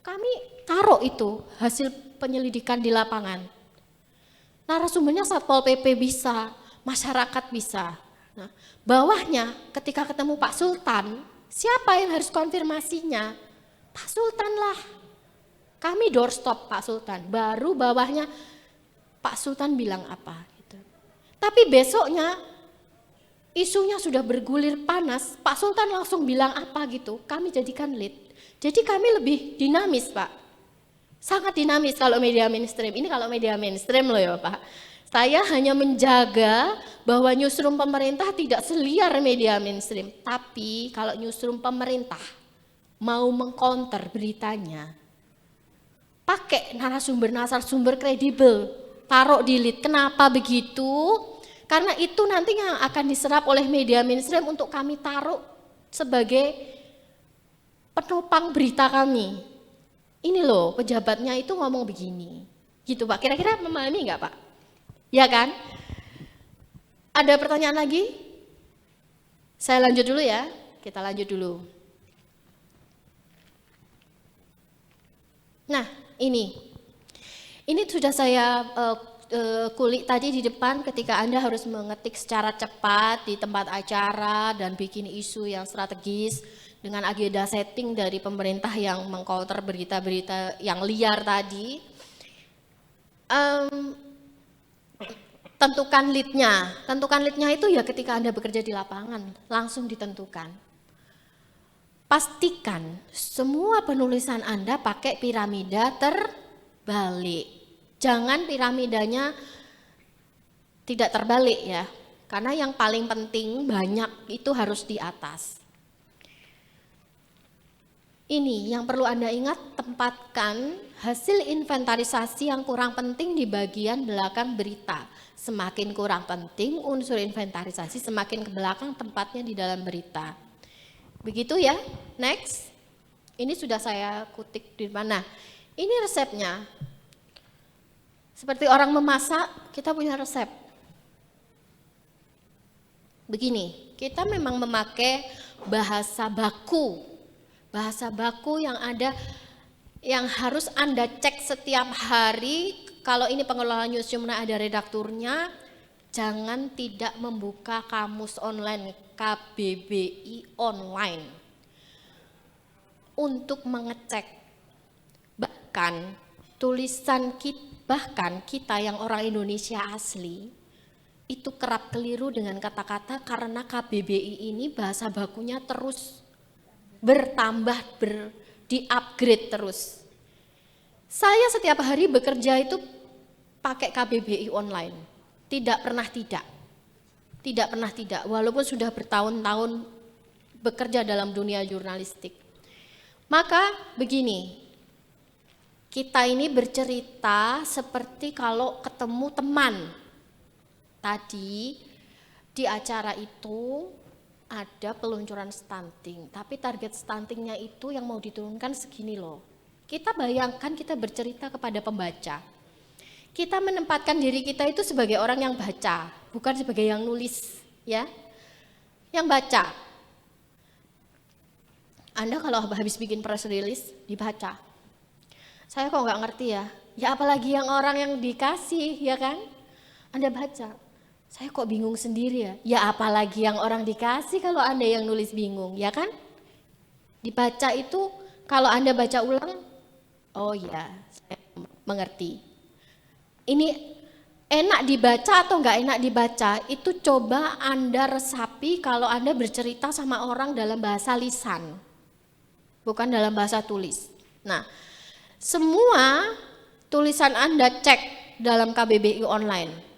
kami taruh itu hasil penyelidikan di lapangan. Narasumbernya Satpol PP bisa, masyarakat bisa. Nah, bawahnya ketika ketemu Pak Sultan, siapa yang harus konfirmasinya? Pak Sultan lah. Kami doorstop Pak Sultan, baru bawahnya Pak Sultan bilang apa gitu. Tapi besoknya isunya sudah bergulir panas, Pak Sultan langsung bilang apa gitu, kami jadikan lead. Jadi kami lebih dinamis Pak, sangat dinamis kalau media mainstream. Ini kalau media mainstream loh ya Pak. Saya hanya menjaga bahwa newsroom pemerintah tidak seliar media mainstream. Tapi kalau newsroom pemerintah mau mengcounter beritanya, pakai narasumber kredibel, taruh di lead. Kenapa begitu? Karena itu nanti yang akan diserap oleh media mainstream untuk kami taruh sebagai penopang berita kami. Ini loh pejabatnya itu ngomong begini. Gitu Pak, kira-kira memahami enggak Pak? Ya kan? Ada pertanyaan lagi? Saya lanjut dulu ya, kita lanjut dulu. Nah ini sudah saya kulik tadi di depan ketika Anda harus mengetik secara cepat di tempat acara dan bikin isu yang strategis dengan agenda setting dari pemerintah yang mengcounter berita-berita yang liar tadi. Tentukan leadnya itu ya ketika Anda bekerja di lapangan, langsung ditentukan. Pastikan semua penulisan Anda pakai piramida terbalik. Jangan piramidanya tidak terbalik ya, karena yang paling penting banyak itu harus di atas. Ini yang perlu Anda ingat, tempatkan hasil inventarisasi yang kurang penting di bagian belakang berita. Semakin kurang penting unsur inventarisasi, semakin ke belakang tempatnya di dalam berita. Begitu ya, next. Ini sudah saya kutip di mana. Ini resepnya. Seperti orang memasak, kita punya resep. Begini, kita memang memakai bahasa baku. Bahasa baku yang ada, yang harus Anda cek setiap hari. Kalau ini pengelola newsroom ada redakturnya, jangan tidak membuka kamus online, KBBI online untuk mengecek. Bahkan kita yang orang Indonesia asli itu kerap keliru dengan kata-kata karena KBBI ini bahasa bakunya terus bertambah, di-upgrade terus. Saya setiap hari bekerja itu pakai KBBI online, tidak pernah tidak, walaupun sudah bertahun-tahun bekerja dalam dunia jurnalistik. Maka begini, kita ini bercerita seperti kalau ketemu teman. Tadi di acara itu ada peluncuran stunting, tapi target stuntingnya itu yang mau diturunkan segini loh. Kita bayangkan kita bercerita kepada pembaca. Kita menempatkan diri kita itu sebagai orang yang baca, bukan sebagai yang nulis, ya. Yang baca. Anda kalau habis bikin press release, dibaca. Saya kok nggak ngerti ya. Ya apalagi yang orang yang dikasih, ya kan? Anda baca. Saya kok bingung sendiri ya. Ya apalagi yang orang dikasih kalau Anda yang nulis bingung, ya kan? Dibaca itu kalau Anda baca ulang, oh ya, saya mengerti. Ini enak dibaca atau enggak enak dibaca, itu coba Anda resapi kalau Anda bercerita sama orang dalam bahasa lisan, bukan dalam bahasa tulis. Nah, semua tulisan Anda cek dalam KBBI online.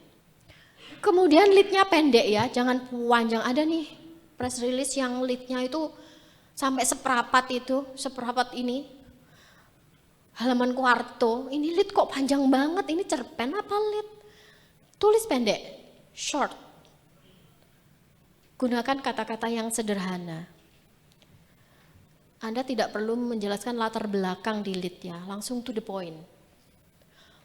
Kemudian leadnya pendek ya, jangan panjang. Ada nih press release yang leadnya itu sampai seperapat ini. Halaman kuarto, ini lead kok panjang banget, ini cerpen apa lead? Tulis pendek, short. Gunakan kata-kata yang sederhana. Anda tidak perlu menjelaskan latar belakang di lead ya, langsung to the point.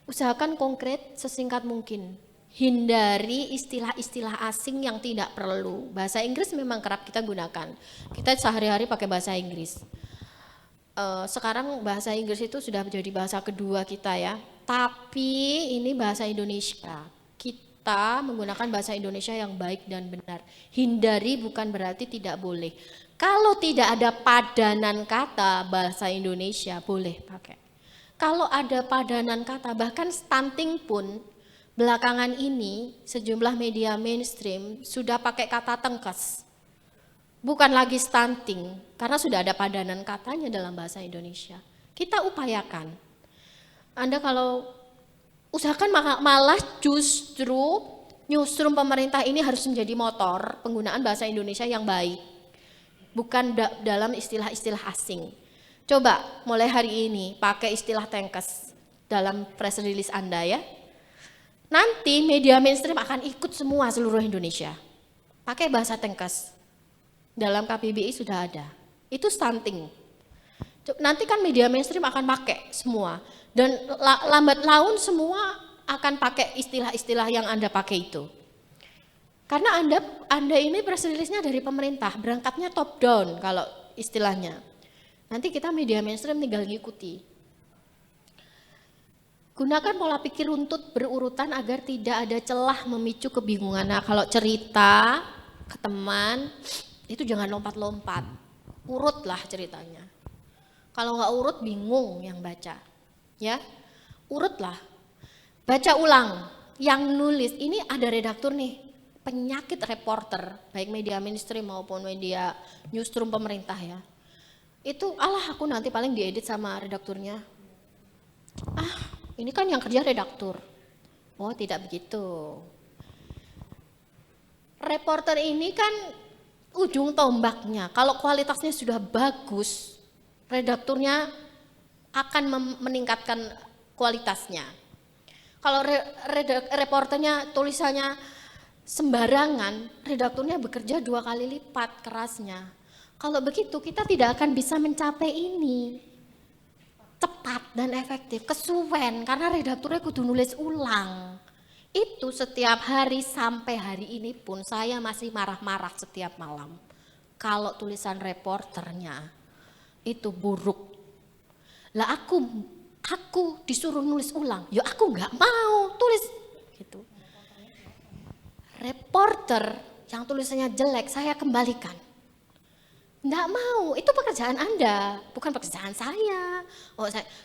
Usahakan konkret sesingkat mungkin. hindari istilah-istilah asing yang tidak perlu. Bahasa Inggris memang kerap kita gunakan. Kita sehari-hari pakai bahasa Inggris. Sekarang bahasa Inggris itu sudah menjadi bahasa kedua kita ya. Tapi ini bahasa Indonesia. Kita menggunakan bahasa Indonesia yang baik dan benar. Hindari bukan berarti tidak boleh. Kalau tidak ada padanan kata bahasa Indonesia boleh pakai. Kalau ada padanan kata, bahkan stunting pun belakangan ini sejumlah media mainstream sudah pakai kata tengkes. Bukan lagi stunting, karena sudah ada padanan katanya dalam bahasa Indonesia. Kita upayakan. Anda kalau usahakan malah justru newsroom pemerintah ini harus menjadi motor penggunaan bahasa Indonesia yang baik. Bukan dalam istilah-istilah asing. Coba mulai hari ini pakai istilah tengkes dalam press release Anda ya. Nanti media mainstream akan ikut semua seluruh Indonesia. Pakai bahasa tengkes. Dalam KBBI sudah ada. Itu stunting. Nanti kan media mainstream akan pakai semua. Dan lambat laun semua akan pakai istilah-istilah yang Anda pakai itu. Karena Anda ini press release-nya dari pemerintah, berangkatnya top down kalau istilahnya. Nanti kita media mainstream tinggal ngikuti. Gunakan pola pikir runtut berurutan agar tidak ada celah memicu kebingungan. Nah, kalau cerita ke teman, itu jangan lompat-lompat. Urutlah ceritanya. Kalau nggak urut bingung yang baca. Ya, urutlah. Baca ulang. Yang nulis, ini ada redaktur nih, penyakit reporter, baik media mainstream maupun media newsroom pemerintah ya. Itu aku nanti paling diedit sama redakturnya. Ini kan yang kerja redaktur. Oh, tidak begitu. Reporter ini kan ujung tombaknya. Kalau kualitasnya sudah bagus, redakturnya akan meningkatkan kualitasnya. Kalau reporternya tulisannya sembarangan, redakturnya bekerja 2 kali lipat kerasnya. Kalau begitu kita tidak akan bisa mencapai ini. Cepat dan efektif, kesuwen karena redakturnya kudu nulis ulang. Itu setiap hari sampai hari ini pun saya masih marah-marah setiap malam. Kalau tulisan reporternya itu buruk. Lah aku disuruh nulis ulang, ya aku nggak mau tulis gitu. Reporter yang tulisannya jelek saya kembalikan. Nggak mau, itu pekerjaan Anda, bukan pekerjaan saya.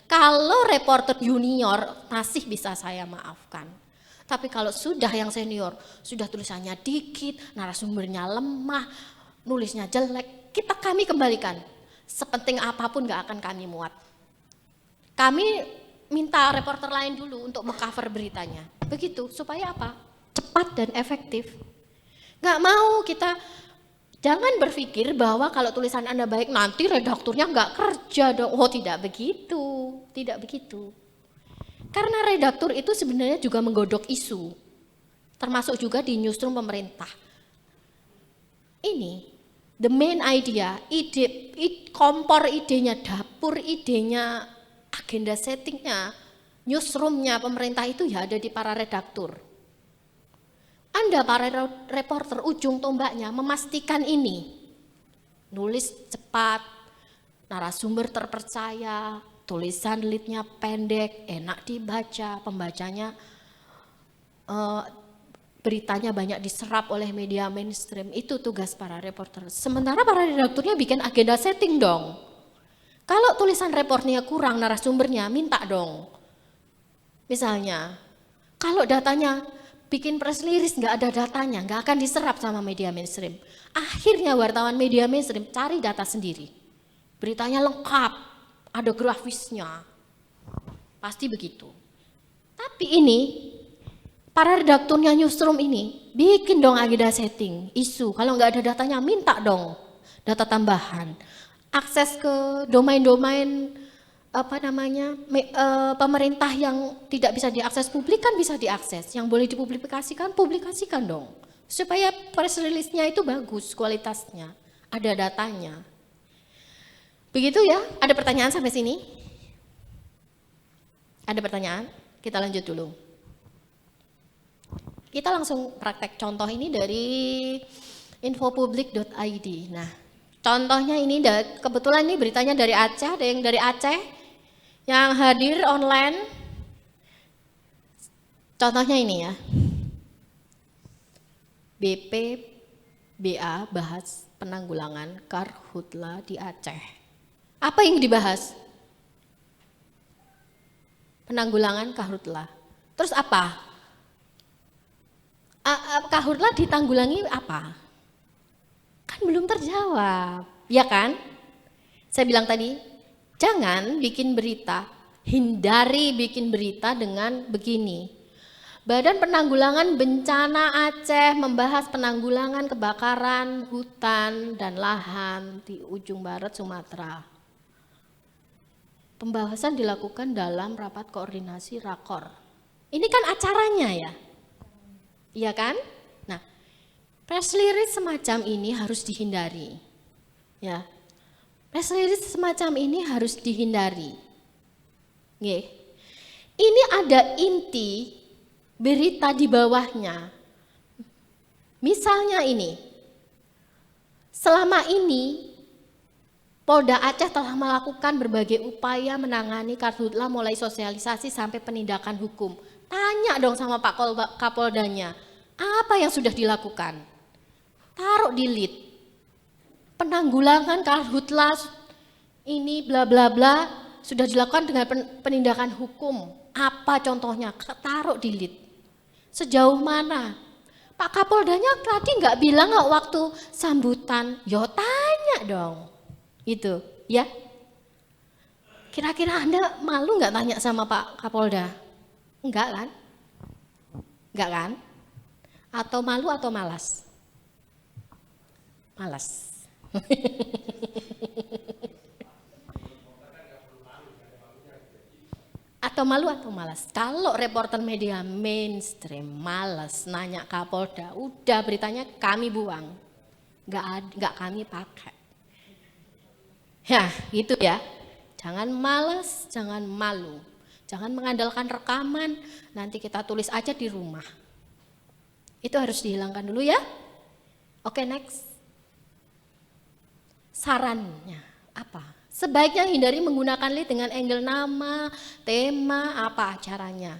Kalau reporter junior masih bisa saya maafkan. Tapi kalau sudah yang senior, sudah tulisannya dikit, narasumbernya lemah, nulisnya jelek, kami kembalikan. Sepenting apapun gak akan kami muat. Kami minta reporter lain dulu untuk mengcover beritanya. Begitu, supaya apa? Cepat dan efektif. Gak mau kita, jangan berpikir bahwa kalau tulisan Anda baik nanti redakturnya gak kerja dong. Oh tidak begitu, tidak begitu. Karena redaktur itu sebenarnya juga menggodok isu, termasuk juga di newsroom pemerintah. Ini, the main idea, kompor idenya, dapur idenya, agenda settingnya, newsroomnya pemerintah itu ya ada di para redaktur. Anda para reporter ujung tombaknya memastikan ini, nulis cepat, narasumber terpercaya, tulisan leadnya pendek, enak dibaca, pembacanya beritanya banyak diserap oleh media mainstream. Itu tugas para reporter. Sementara para redakturnya bikin agenda setting dong. Kalau tulisan reportnya kurang narasumbernya, minta dong. Misalnya, kalau datanya bikin press release nggak ada datanya, nggak akan diserap sama media mainstream. Akhirnya wartawan media mainstream cari data sendiri. Beritanya lengkap. Ada grafisnya, pasti begitu. Tapi ini, para redakturnya newsroom ini, bikin dong agenda setting, isu. Kalau nggak ada datanya, minta dong data tambahan. Akses ke domain-domain pemerintah yang tidak bisa diakses publik kan bisa diakses. Yang boleh dipublikasikan, publikasikan dong. Supaya press release-nya itu bagus kualitasnya, ada datanya. Begitu ya, ada pertanyaan sampai sini? Ada pertanyaan? Kita lanjut dulu. kita langsung praktek contoh ini dari infopublik.id. Nah, contohnya ini kebetulan ini beritanya dari Aceh, ada yang dari Aceh yang hadir online. Contohnya ini ya. BPBA bahas penanggulangan karhutla di Aceh. Apa yang dibahas? Penanggulangan karhutla. Terus apa? Karhutla ditanggulangi apa? Kan belum terjawab, ya kan? Saya bilang tadi, jangan bikin berita, hindari bikin berita dengan begini. Badan Penanggulangan Bencana Aceh membahas penanggulangan kebakaran hutan dan lahan di ujung barat Sumatera. Pembahasan dilakukan dalam rapat koordinasi rakor. Ini kan acaranya ya, iya kan? Nah, press release semacam ini harus dihindari, ya. Press release semacam ini harus dihindari. Nggih. Ini ada inti berita di bawahnya. Misalnya ini, selama ini Polda Aceh telah melakukan berbagai upaya menangani karhutla mulai sosialisasi sampai penindakan hukum. Tanya dong sama Pak Kapoldanya, apa yang sudah dilakukan? Taruh di lead. Penanggulangan karhutla ini bla bla bla sudah dilakukan dengan penindakan hukum. Apa contohnya? Taruh di lead. Sejauh mana? Pak Kapoldanya tadi nggak bilang nggak waktu sambutan? Yo tanya dong, itu ya. Kira-kira Anda malu nggak tanya sama Pak Kapolda? Enggak kan? Enggak kan? Atau malu atau malas? Malas. Atau malu atau malas. Kalau reporter media mainstream malas nanya Kapolda, udah beritanya kami buang, nggak kami pakai. Ya gitu ya. Jangan malas, jangan malu, jangan mengandalkan rekaman. Nanti kita tulis aja di rumah. Itu harus dihilangkan dulu ya. Oke, next. Sarannya apa? Sebaiknya hindari menggunakan lead dengan angle nama, tema, apa acaranya.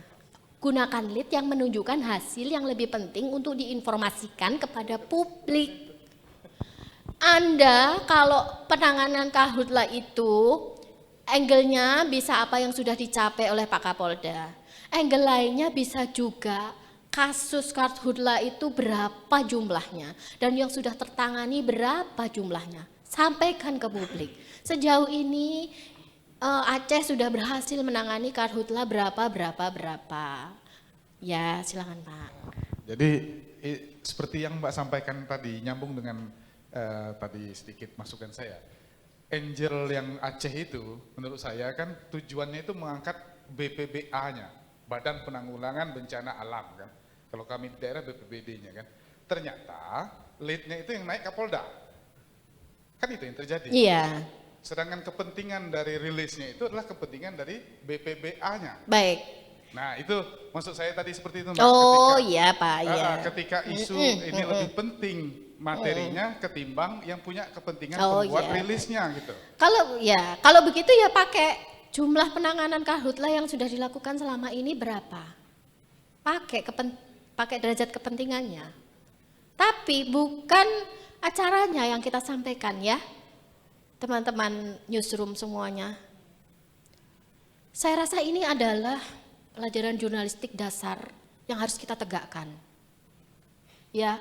Gunakan lead yang menunjukkan hasil yang lebih penting untuk diinformasikan kepada publik. Anda kalau penanganan karhutla itu, angle-nya bisa apa yang sudah dicapai oleh Pak Kapolda. Angle lainnya bisa juga kasus karhutla itu berapa jumlahnya dan yang sudah tertangani berapa jumlahnya. Sampaikan ke publik. Sejauh ini Aceh sudah berhasil menangani karhutla berapa. Ya, silakan Pak. Jadi seperti yang Mbak sampaikan tadi, nyambung dengan tadi sedikit masukan saya. Angel yang Aceh itu menurut saya kan tujuannya itu mengangkat BPBA-nya, Badan Penanggulangan Bencana Alam kan. Kalau kami di daerah BPBD-nya kan. Ternyata lead-nya itu yang naik Kapolda. Kan itu yang terjadi. Iya. Sedangkan kepentingan dari rilisnya itu adalah kepentingan dari BPBA-nya. Baik. Nah itu maksud saya tadi seperti itu Mbak. Oh iya Pak, iya. Ketika isu ini lebih penting materinya ketimbang yang punya kepentingan pembuat rilisnya gitu. Kalau begitu ya pakai jumlah penanganan karhutla yang sudah dilakukan selama ini berapa? Pakai derajat kepentingannya. Tapi bukan acaranya yang kita sampaikan ya. Teman-teman newsroom semuanya. Saya rasa ini adalah pelajaran jurnalistik dasar yang harus kita tegakkan. Ya,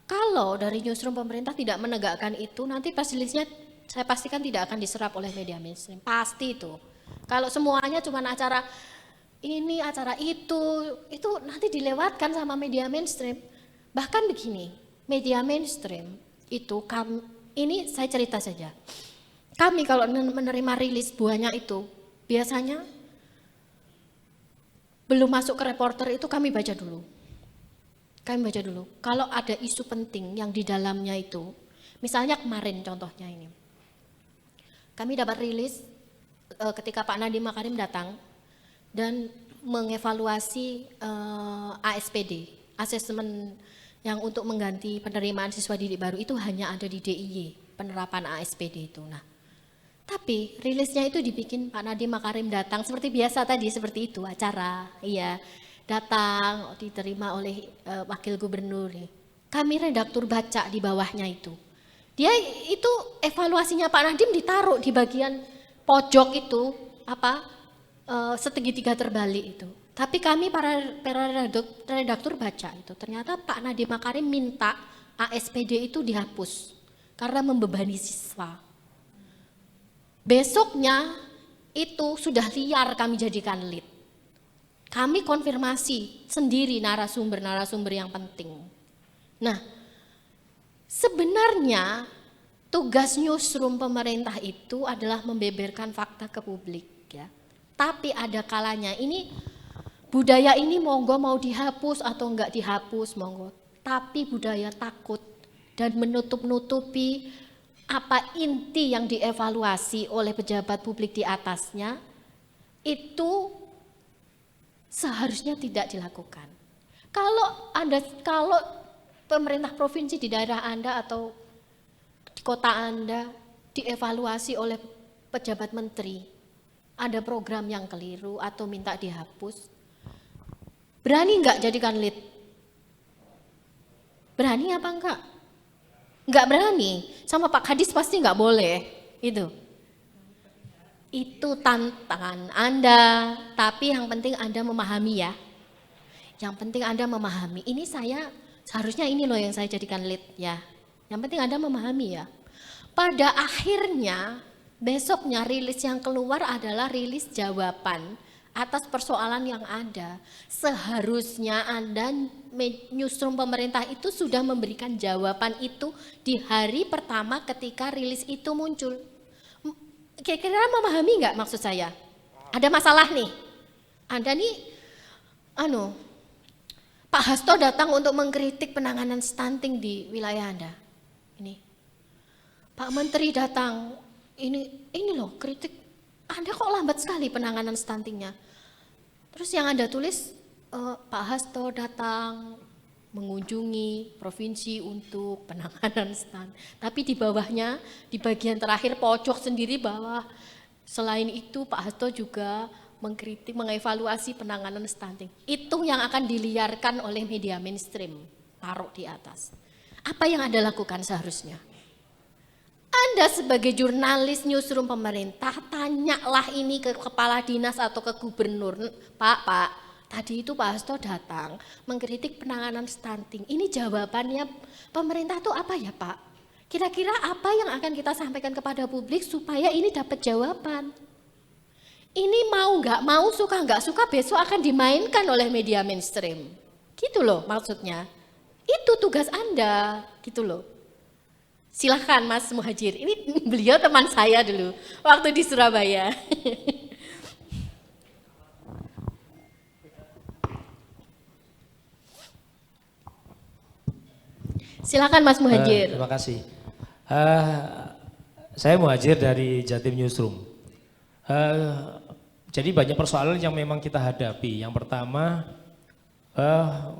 kalau dari newsroom pemerintah tidak menegakkan itu, nanti press release-nya saya pastikan tidak akan diserap oleh media mainstream. Pasti itu. Kalau semuanya cuma acara ini, acara itu nanti dilewatkan sama media mainstream. Bahkan begini, media mainstream itu ini saya cerita saja. Kami kalau menerima rilis buahnya itu, biasanya belum masuk ke reporter itu kami baca dulu. Kalau ada isu penting yang di dalamnya itu, misalnya kemarin contohnya ini. Kami dapat rilis ketika Pak Nadiem Makarim datang dan mengevaluasi ASPD, asesmen yang untuk mengganti penerimaan siswa didik baru itu hanya ada di DIY, penerapan ASPD itu. Nah, tapi rilisnya itu dibikin Pak Nadiem Makarim datang seperti biasa tadi, seperti itu acara, iya, datang diterima oleh wakil gubernur. Kami redaktur baca di bawahnya itu. Dia itu evaluasinya Pak Nadiem ditaruh di bagian pojok itu, segitiga terbalik itu. Tapi kami para redaktur baca itu, ternyata Pak Nadiem Makarim minta ASPD itu dihapus karena membebani siswa. Besoknya itu sudah liar kami jadikan lead. Kami konfirmasi sendiri narasumber-narasumber yang penting. Nah, sebenarnya tugas newsroom pemerintah itu adalah membeberkan fakta ke publik, ya. Tapi ada kalanya ini budaya ini monggo mau dihapus atau enggak dihapus monggo. Tapi budaya takut dan menutup-nutupi apa inti yang dievaluasi oleh pejabat publik di atasnya itu seharusnya tidak dilakukan. Kalau pemerintah provinsi di daerah Anda atau di kota Anda dievaluasi oleh pejabat menteri, ada program yang keliru atau minta dihapus, berani enggak jadikan lead? Berani apa enggak? Enggak berani, sama Pak Kadis pasti enggak boleh, itu. Itu tantangan Anda, tapi yang penting Anda memahami ya. Yang penting Anda memahami, ini seharusnya ini loh yang saya jadikan lead ya. Yang penting Anda memahami ya. Pada akhirnya, besoknya rilis yang keluar adalah rilis jawaban atas persoalan yang ada. Seharusnya Anda newsroom pemerintah itu sudah memberikan jawaban itu di hari pertama ketika rilis itu muncul. Kira-kira memahami nggak maksud saya? Ada masalah nih. Anda nih, Pak Hasto datang untuk mengkritik penanganan stunting di wilayah Anda. Ini, Pak Menteri datang, ini loh kritik. Anda kok lambat sekali penanganan stuntingnya. Terus yang Anda tulis, Pak Hasto datang mengunjungi provinsi untuk penanganan stunting. Tapi di bawahnya, di bagian terakhir pojok sendiri bawah, selain itu Pak Hasto juga mengkritik, mengevaluasi penanganan stunting. Itu yang akan diliarkan oleh media mainstream, taruh di atas. Apa yang Anda lakukan seharusnya? Anda sebagai jurnalis newsroom pemerintah, tanyalah ini ke kepala dinas atau ke gubernur. Pak, tadi itu Pak Hasto datang mengkritik penanganan stunting. Ini jawabannya pemerintah tuh apa ya Pak? Kira-kira apa yang akan kita sampaikan kepada publik supaya ini dapat jawaban? Ini mau nggak mau, suka nggak suka besok akan dimainkan oleh media mainstream. Gitu loh maksudnya. Itu tugas Anda, gitu loh. Silahkan Mas Muhajir, ini beliau teman saya dulu waktu di Surabaya. Silakan Mas Muhajir. Terima kasih. Saya Muhajir dari Jatim Newsroom. Jadi banyak persoalan yang memang kita hadapi. Yang pertama,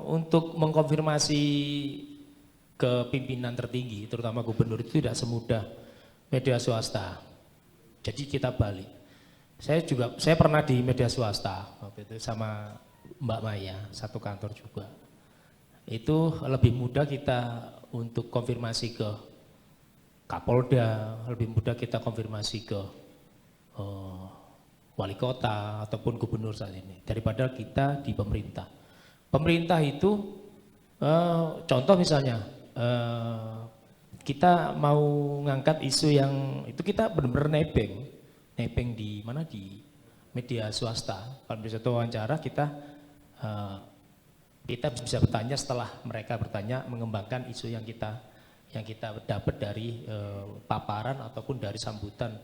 untuk mengkonfirmasi ke pimpinan tertinggi, terutama gubernur itu tidak semudah media swasta. Jadi kita balik. Saya pernah di media swasta waktu itu sama Mbak Maya, satu kantor juga. Itu lebih mudah kita untuk konfirmasi ke Kapolda, lebih mudah kita konfirmasi ke wali kota ataupun gubernur saat ini daripada kita di pemerintah. Pemerintah itu contoh misalnya kita mau ngangkat isu yang itu kita benar-benar nebeng di mana di media swasta. Kalau bisa wawancara kita bisa bertanya setelah mereka bertanya, mengembangkan isu yang kita dapat dari paparan ataupun dari sambutan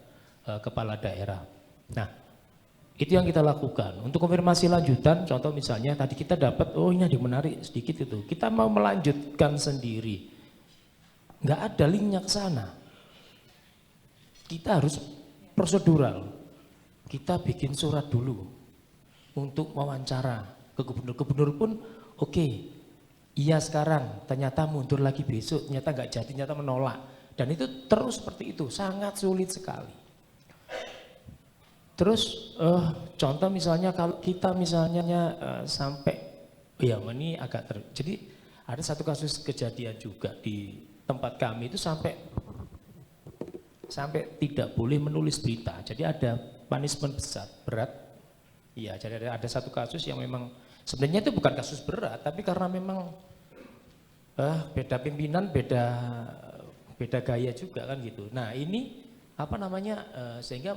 kepala daerah. Nah, itu yang kita lakukan. Untuk konfirmasi lanjutan, contoh misalnya tadi kita dapat, ini ada yang menarik sedikit itu. Kita mau melanjutkan sendiri, nggak ada linknya ke sana. Kita harus prosedural. Kita bikin surat dulu untuk wawancara ke gubernur. Gubernur pun oke, iya sekarang, ternyata mundur lagi besok, ternyata nggak jadi, ternyata menolak. Dan itu terus seperti itu, sangat sulit sekali. Terus contoh misalnya kalau kita misalnya sampai, ya ini agak jadi ada satu kasus kejadian juga di tempat kami itu sampai tidak boleh menulis berita. Jadi ada punishment besar, berat. Iya, jadi ada satu kasus yang memang sebenarnya itu bukan kasus berat, tapi karena memang beda pimpinan, beda gaya juga kan gitu. Nah ini apa namanya sehingga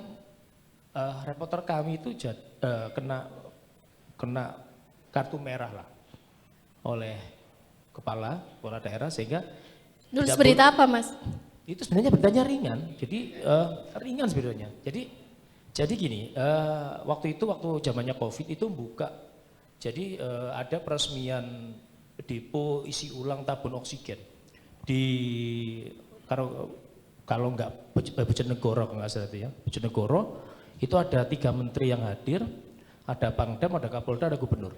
reporter kami itu kena kartu merah lah oleh kepala daerah sehingga Nulis tidak berita apa, Mas? itu sebenarnya beritanya ringan, jadi ringan sebenarnya. Jadi gini, waktu zamannya COVID itu buka, jadi ada peresmian depo isi ulang tabung oksigen di kalau nggak Bojonegoro kalau nggak salah itu ya, Bojonegoro itu ada 3 menteri yang hadir, ada Pangdam, ada Kapolda, ada Gubernur.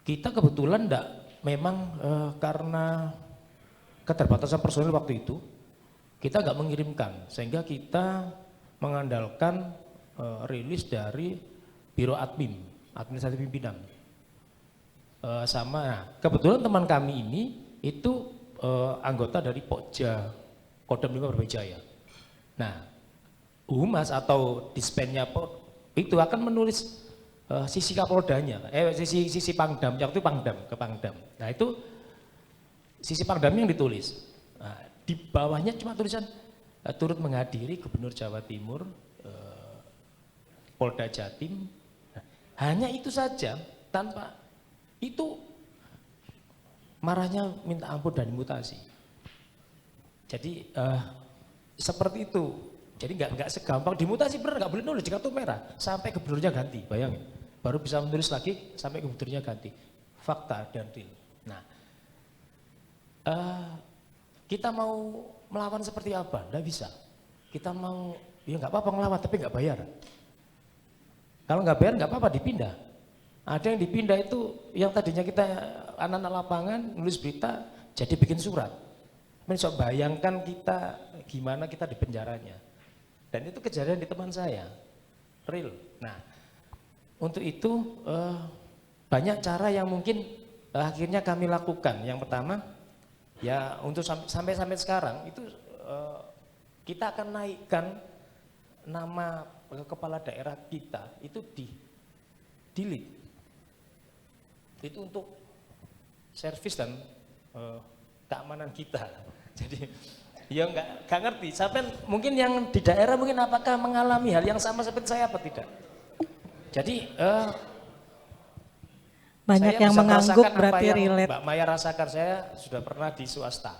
Kita kebetulan memang karena keterbatasan personil waktu itu, kita nggak mengirimkan, sehingga kita mengandalkan rilis dari Biro Admin, administrasi pimpinan. Nah, kebetulan teman kami ini itu anggota dari Pokja, Kodam 5 Brawijaya. Nah, Humas atau Dispennya itu akan menulis sisi Kapoldanya, sisi Pangdam, waktu itu ke Pangdam. Nah itu sisi Pangdamnya yang ditulis. Nah, di bawahnya cuma tulisan turut menghadiri Gubernur Jawa Timur, Polda Jatim. Nah, hanya itu saja, tanpa itu marahnya minta ampun dan mutasi. Jadi seperti itu. Jadi nggak segampang dimutasi, bener nggak boleh nulis di kartu merah sampai gubernurnya ganti, bayangin. Baru bisa menulis lagi sampai gubernurnya ganti. Fakta dan real. Nah, kita mau melawan seperti apa? Nggak bisa. Kita mau, ya nggak apa-apa ngelawan tapi nggak bayar. Kalau nggak bayar nggak apa-apa dipindah. Ada yang dipindah itu yang tadinya kita anak-anak lapangan nulis berita jadi bikin surat. Mencoba bayangkan kita gimana kita di penjaranya. Dan itu kejadian di teman saya, real. Nah, untuk itu banyak cara yang mungkin akhirnya kami lakukan. Yang pertama, ya untuk sampai sekarang itu kita akan naikkan nama kepala daerah kita itu delete. Itu untuk servis dan keamanan kita. Jadi ya nggak ngerti. Sampai mungkin yang di daerah mungkin apakah mengalami hal yang sama seperti saya apa tidak. Jadi banyak yang mengangguk berarti relate. Mbak Maya rasakan, saya sudah pernah di swasta.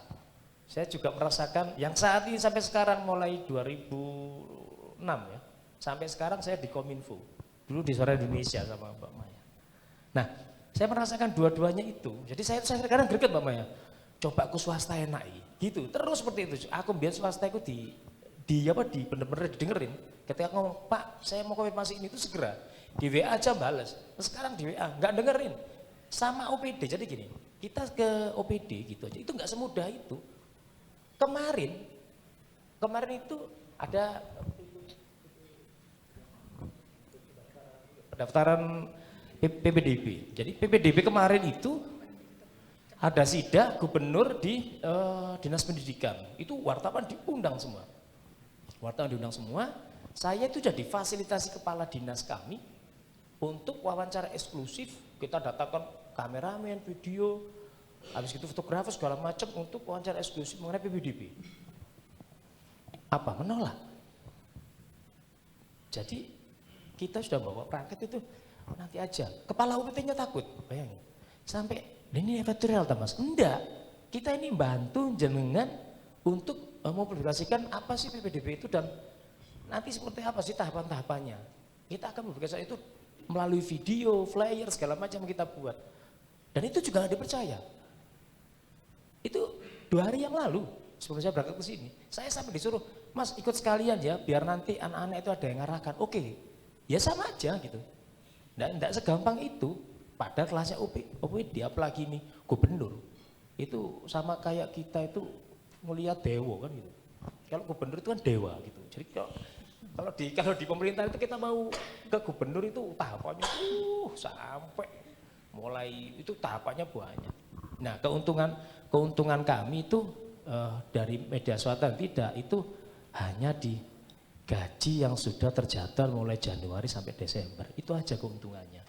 Saya juga merasakan yang saat ini sampai sekarang mulai 2006 ya. Sampai sekarang saya di Kominfo. Dulu di Suara Indonesia sama Mbak Maya. Nah, saya merasakan dua-duanya itu. Jadi saya sekarang greget Mbak Maya. Coba aku swasta enak gitu. Terus seperti itu. Aku biar swasta itu bener-bener didengerin. Ketika ngomong, "Pak, saya mau konfirmasi ini," itu segera di WA aja balas. Sekarang di WA nggak dengerin. Sama OPD. Jadi gini, kita ke OPD gitu aja. Itu nggak semudah itu. Kemarin itu ada pendaftaran PPDB. Jadi PPDB kemarin itu ada sidak gubernur di dinas pendidikan. Itu wartawan diundang semua. Saya itu jadi fasilitasi kepala dinas kami untuk wawancara eksklusif. Kita datangkan kameramen, video, habis itu fotografer segala macam untuk wawancara eksklusif mengenai PPDB. Apa? Menolak. Jadi kita sudah bawa perangkat itu nanti aja. Kepala UPT-nya takut, bayangin. Sampai ini editorial Mas. Enggak. Kita ini bantu jenengan untuk mempublikasikan apa sih PPDB itu dan nanti seperti apa sih tahapan-tahapannya. Kita akan mempublikasikan itu melalui video, flyer, segala macam kita buat. Dan itu juga nggak dipercaya. Itu 2 hari yang lalu sebelum saya berangkat ke sini, saya sampai disuruh, "Mas ikut sekalian ya, biar nanti anak-anak itu ada yang ngarahkan." Oke, ya sama aja gitu. Nggak segampang itu. Padahal kelasnya OPD, apalagi nih gubernur. Itu sama kayak kita itu ngelihat dewa kan gitu. Kalau gubernur itu kan dewa gitu. Jadi kalau di pemerintahan itu kita mau ke gubernur itu tahapannya sampai mulai itu tahapannya banyak. Nah, keuntungan kami itu dari media swasta tidak, itu hanya di gaji yang sudah terjadwal mulai Januari sampai Desember. Itu aja keuntungannya.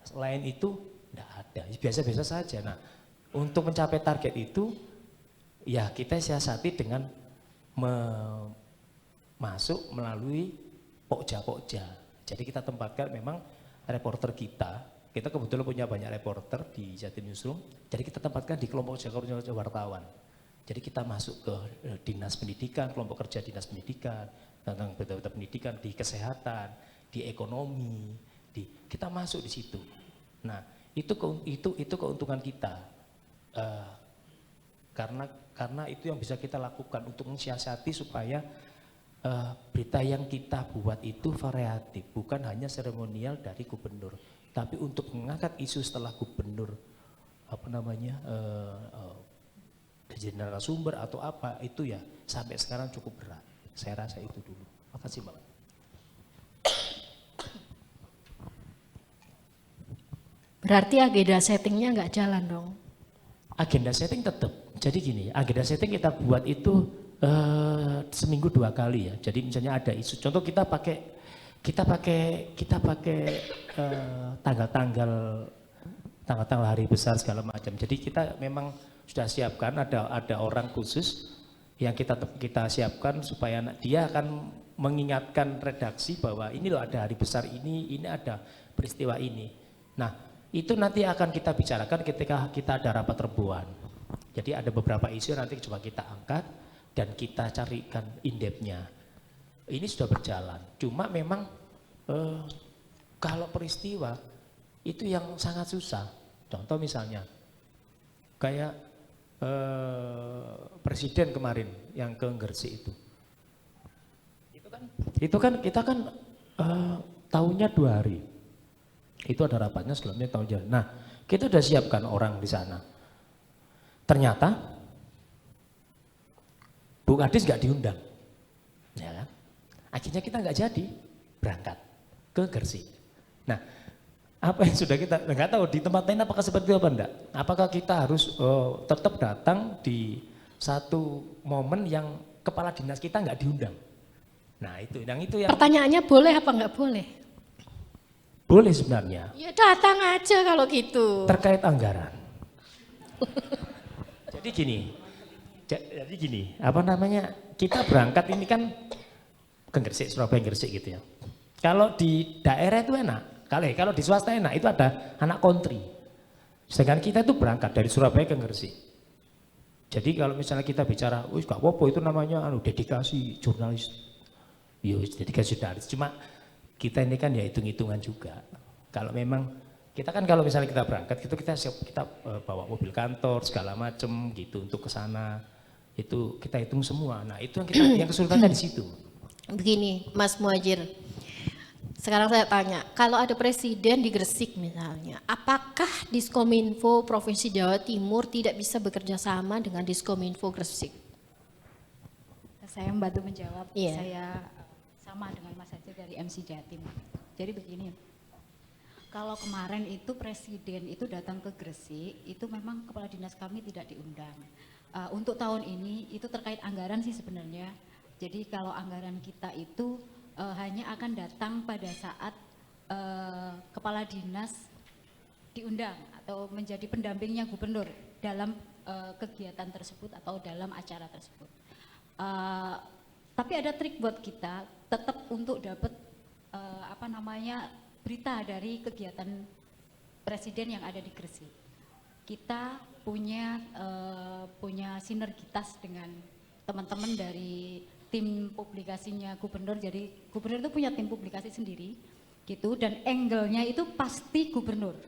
Selain itu enggak ada, biasa-biasa saja. Nah, untuk mencapai target itu ya kita siasati dengan masuk melalui pokja. Jadi kita tempatkan memang reporter kita kebetulan punya banyak reporter di Jatim Newsroom, jadi kita tempatkan di kelompok kerja wartawan. Jadi kita masuk ke dinas pendidikan, kelompok kerja dinas pendidikan, tentang berita-berita pendidikan, di kesehatan, di ekonomi, kita masuk di situ. Nah, itu keuntungan kita. Karena itu yang bisa kita lakukan untuk mensiasati supaya berita yang kita buat itu variatif, bukan hanya seremonial dari gubernur, tapi untuk mengangkat isu setelah gubernur jadi narasumber atau apa, itu ya sampai sekarang cukup berat. Saya rasa itu dulu. Makasih Mbak. Berarti agenda settingnya nggak jalan dong? Agenda setting tetap. Jadi gini, agenda setting kita buat itu seminggu 2 kali ya. Jadi misalnya ada isu, contoh kita pakai tanggal-tanggal hari besar segala macam. Jadi kita memang sudah siapkan, ada orang khusus yang kita siapkan supaya dia akan mengingatkan redaksi bahwa ini loh ada hari besar ini ada peristiwa ini. Nah, itu nanti akan kita bicarakan ketika kita ada rapat rebuan. Jadi ada beberapa isu nanti coba kita angkat dan kita carikan in-depth-nya. Ini sudah berjalan. Cuma memang kalau peristiwa itu yang sangat susah. Contoh misalnya kayak presiden kemarin yang ke Gresik itu. Itu kan kita kan tahunnya 2 hari. Itu ada rapatnya sebelumnya tahun jalan. Nah, kita sudah siapkan orang di sana. Ternyata Bu Kadis nggak diundang, ya kan? Akhirnya kita nggak jadi berangkat ke Gresik. Nah, apa yang sudah kita nggak tahu di tempat lain apakah seperti itu apa enggak? Apakah kita harus tetap datang di satu momen yang kepala dinas kita nggak diundang? Nah itu yang pertanyaannya boleh apa nggak boleh? Boleh sebenarnya. Ya datang aja kalau gitu. Terkait anggaran. Jadi gini, apa namanya, kita berangkat ini kan ke Gresik, Surabaya Gresik gitu ya. Kalau di daerah itu enak, kalau di swasta enak, itu ada anak kontri. Sedangkan kita itu berangkat dari Surabaya ke Gresik. Jadi kalau misalnya kita bicara, wih gak apa-apa itu namanya dedikasi jurnalis. Yo, dedikasi jurnalis, cuma kita ini kan ya hitung-hitungan juga. Kalau memang kita kan kalau misalnya kita berangkat gitu kita bawa mobil kantor segala macem gitu untuk ke sana. Itu kita hitung semua. Nah, itu yang kesulitannya di situ. Begini, Mas Muhajir. Sekarang saya tanya, kalau ada presiden di Gresik misalnya, apakah Diskominfo Provinsi Jawa Timur tidak bisa bekerja sama dengan Diskominfo Gresik? Saya membantu menjawab. Iya. Saya sama dengan Mas Haji dari MC Jatim. Jadi begini, kalau kemarin itu presiden itu datang ke Gresik, itu memang kepala dinas kami tidak diundang. Untuk tahun ini itu terkait anggaran sih sebenarnya. Jadi kalau anggaran kita itu hanya akan datang pada saat kepala dinas diundang atau menjadi pendampingnya gubernur dalam kegiatan tersebut atau dalam acara tersebut. Tapi ada trik buat kita tetap untuk dapat berita dari kegiatan presiden yang ada di Gresik. Kita punya sinergitas dengan teman-teman dari tim publikasinya gubernur. Jadi gubernur itu punya tim publikasi sendiri gitu, dan angle-nya itu pasti gubernur.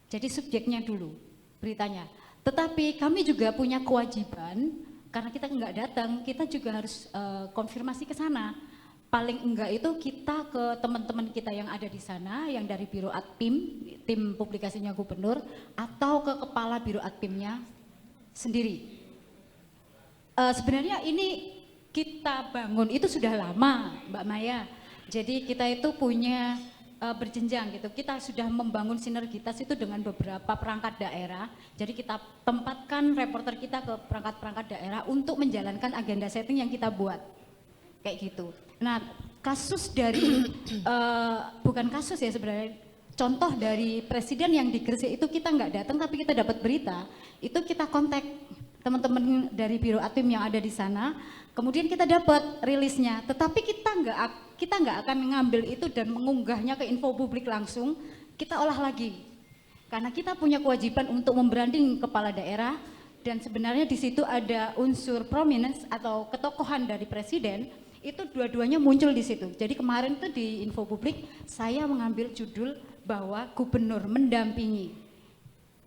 Jadi subjeknya dulu beritanya. Tetapi kami juga punya kewajiban, karena kita nggak datang, kita juga harus konfirmasi ke sana. paling enggak itu kita ke teman-teman kita yang ada di sana, yang dari Biro Adpim, tim publikasinya gubernur, atau ke kepala Biro Adpimnya sendiri. Sebenarnya ini kita bangun itu sudah lama, Mbak Maya. Jadi kita itu punya berjenjang gitu. Kita sudah membangun sinergitas itu dengan beberapa perangkat daerah. Jadi kita tempatkan reporter kita ke perangkat-perangkat daerah untuk menjalankan agenda setting yang kita buat. Kayak gitu. Nah, kasus dari bukan kasus ya sebenarnya, contoh dari presiden yang di Gresik itu kita nggak datang tapi kita dapat berita, itu kita kontak teman-teman dari Biro Adpim yang ada di sana, kemudian kita dapat rilisnya, tetapi kita nggak akan mengambil itu dan mengunggahnya ke info publik langsung, kita olah lagi, karena kita punya kewajiban untuk membranding kepala daerah, dan sebenarnya di situ ada unsur prominence atau ketokohan dari presiden. Itu dua-duanya muncul di situ. Jadi kemarin tuh di info publik saya mengambil judul bahwa gubernur mendampingi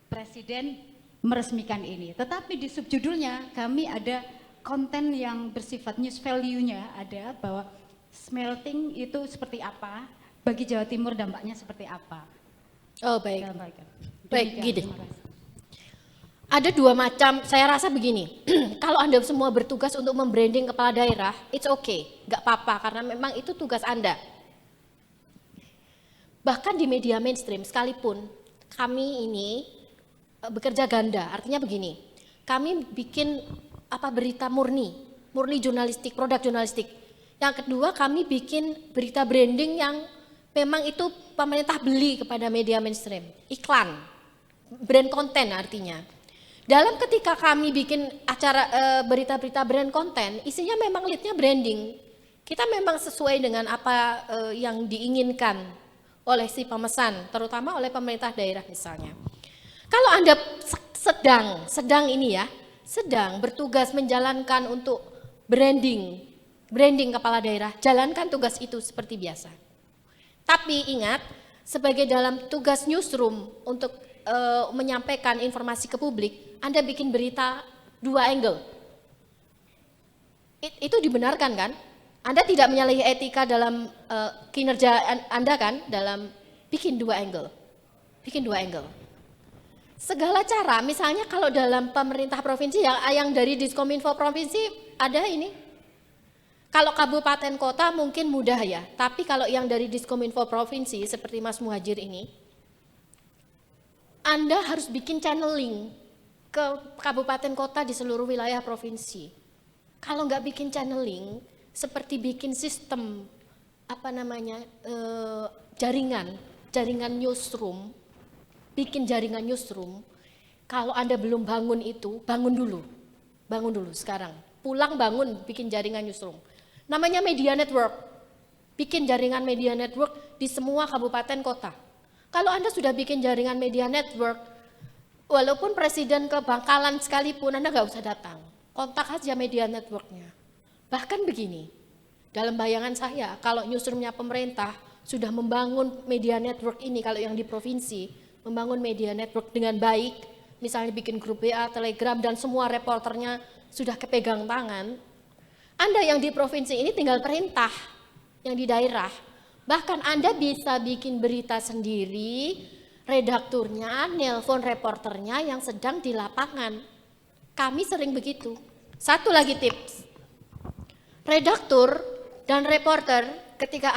presiden meresmikan ini. Tetapi di subjudulnya kami ada konten yang bersifat news value-nya, ada bahwa smelting itu seperti apa, bagi Jawa Timur dampaknya seperti apa. Oh baik. Baik, Demikian, gini. terima kasih. Ada dua macam, saya rasa begini, kalau Anda semua bertugas untuk membranding kepala daerah, it's okay, nggak apa-apa, karena memang itu tugas Anda. Bahkan di media mainstream sekalipun, kami ini bekerja ganda, artinya begini, kami bikin berita murni jurnalistik, produk jurnalistik. Yang kedua, kami bikin berita branding yang memang itu pemerintah beli kepada media mainstream, iklan, brand konten artinya. Dalam ketika kami bikin acara berita-berita brand konten, isinya memang leadnya branding. Kita memang sesuai dengan apa yang diinginkan oleh si pemesan, terutama oleh pemerintah daerah misalnya. Kalau Anda sedang ini ya, sedang bertugas menjalankan untuk branding kepala daerah, jalankan tugas itu seperti biasa. Tapi ingat, sebagai dalam tugas newsroom untuk menyampaikan informasi ke publik, Anda bikin berita dua angle. Itu dibenarkan kan? Anda tidak menyalahi etika dalam kinerja Anda kan? Dalam bikin dua angle. Segala cara, misalnya kalau dalam pemerintah provinsi yang dari Diskominfo provinsi ada ini. Kalau kabupaten kota mungkin mudah ya, tapi kalau yang dari Diskominfo provinsi seperti Mas Muhajir ini, Anda harus bikin channeling ke kabupaten kota di seluruh wilayah provinsi. Kalau nggak bikin channeling, seperti bikin sistem jaringan newsroom, bikin jaringan newsroom. Kalau Anda belum bangun itu, bangun dulu sekarang. Pulang bangun, bikin jaringan newsroom. Namanya media network, bikin jaringan media network di semua kabupaten kota. Kalau Anda sudah bikin jaringan media network, walaupun presiden ke Bangkalan sekalipun, Anda nggak usah datang. Kontak aja media networknya. Bahkan begini, dalam bayangan saya, kalau newsroomnya pemerintah sudah membangun media network ini, kalau yang di provinsi, membangun media network dengan baik, misalnya bikin grup WA, Telegram, dan semua reporternya sudah kepegang tangan, Anda yang di provinsi ini tinggal perintah, yang di daerah. Bahkan Anda bisa bikin berita sendiri, redakturnya, nelpon reporternya yang sedang di lapangan. Kami sering begitu. Satu lagi tips, redaktur dan reporter ketika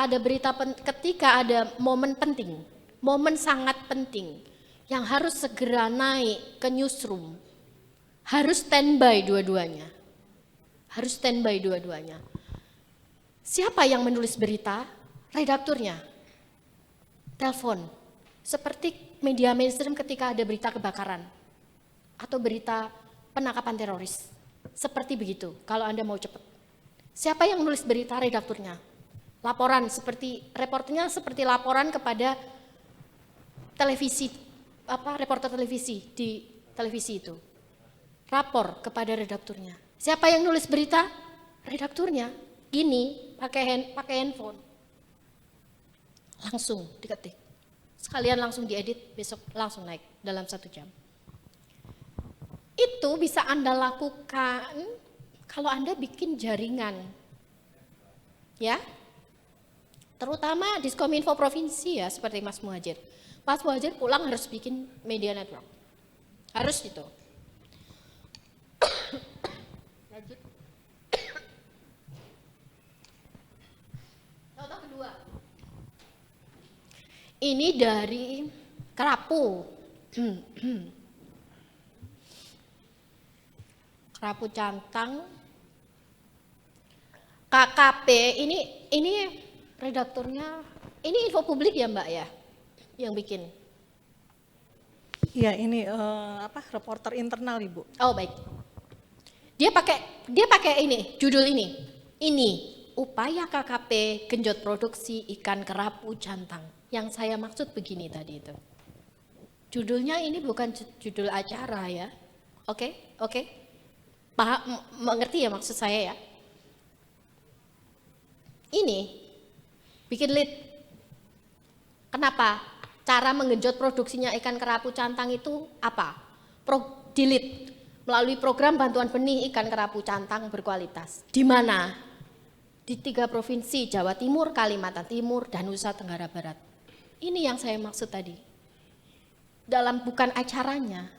ada momen penting, momen sangat penting, yang harus segera naik ke newsroom, harus standby dua-duanya. Siapa yang menulis berita? Redakturnya. Telepon. Seperti media mainstream ketika ada berita kebakaran atau berita penangkapan teroris. Seperti begitu, kalau Anda mau cepat. Siapa yang menulis berita? Redakturnya. Laporan reporternya seperti laporan kepada televisi, reporter televisi di televisi itu. Rapor kepada redakturnya. Siapa yang nulis berita? Redakturnya. Gini, pakai handphone. Langsung diketik. Sekalian langsung diedit, besok langsung naik dalam 1 jam. Itu bisa Anda lakukan kalau Anda bikin jaringan. Ya, terutama Diskominfo provinsi ya, seperti Mas Muhajir. Mas Muhajir pulang harus bikin media network, harus itu. Lanjut. Contoh kedua, ini dari Kerapu. Kerapu Cantang, KKP, ini redakturnya, ini info publik ya Mbak ya, yang bikin. Iya, ini reporter internal Ibu. Oh baik. Dia pakai ini, judul ini. Ini upaya KKP genjot produksi ikan kerapu Cantang. Yang saya maksud begini tadi itu. Judulnya ini bukan judul acara ya. Oke. Paham, mengerti ya maksud saya ya? Ini bikin lead. Kenapa? Cara menggenjot produksinya ikan kerapu Cantang itu apa? Di-lead melalui program bantuan benih ikan kerapu Cantang berkualitas. Di mana? Di 3 provinsi, Jawa Timur, Kalimantan Timur, dan Nusa Tenggara Barat. Ini yang saya maksud tadi. Dalam bukan acaranya,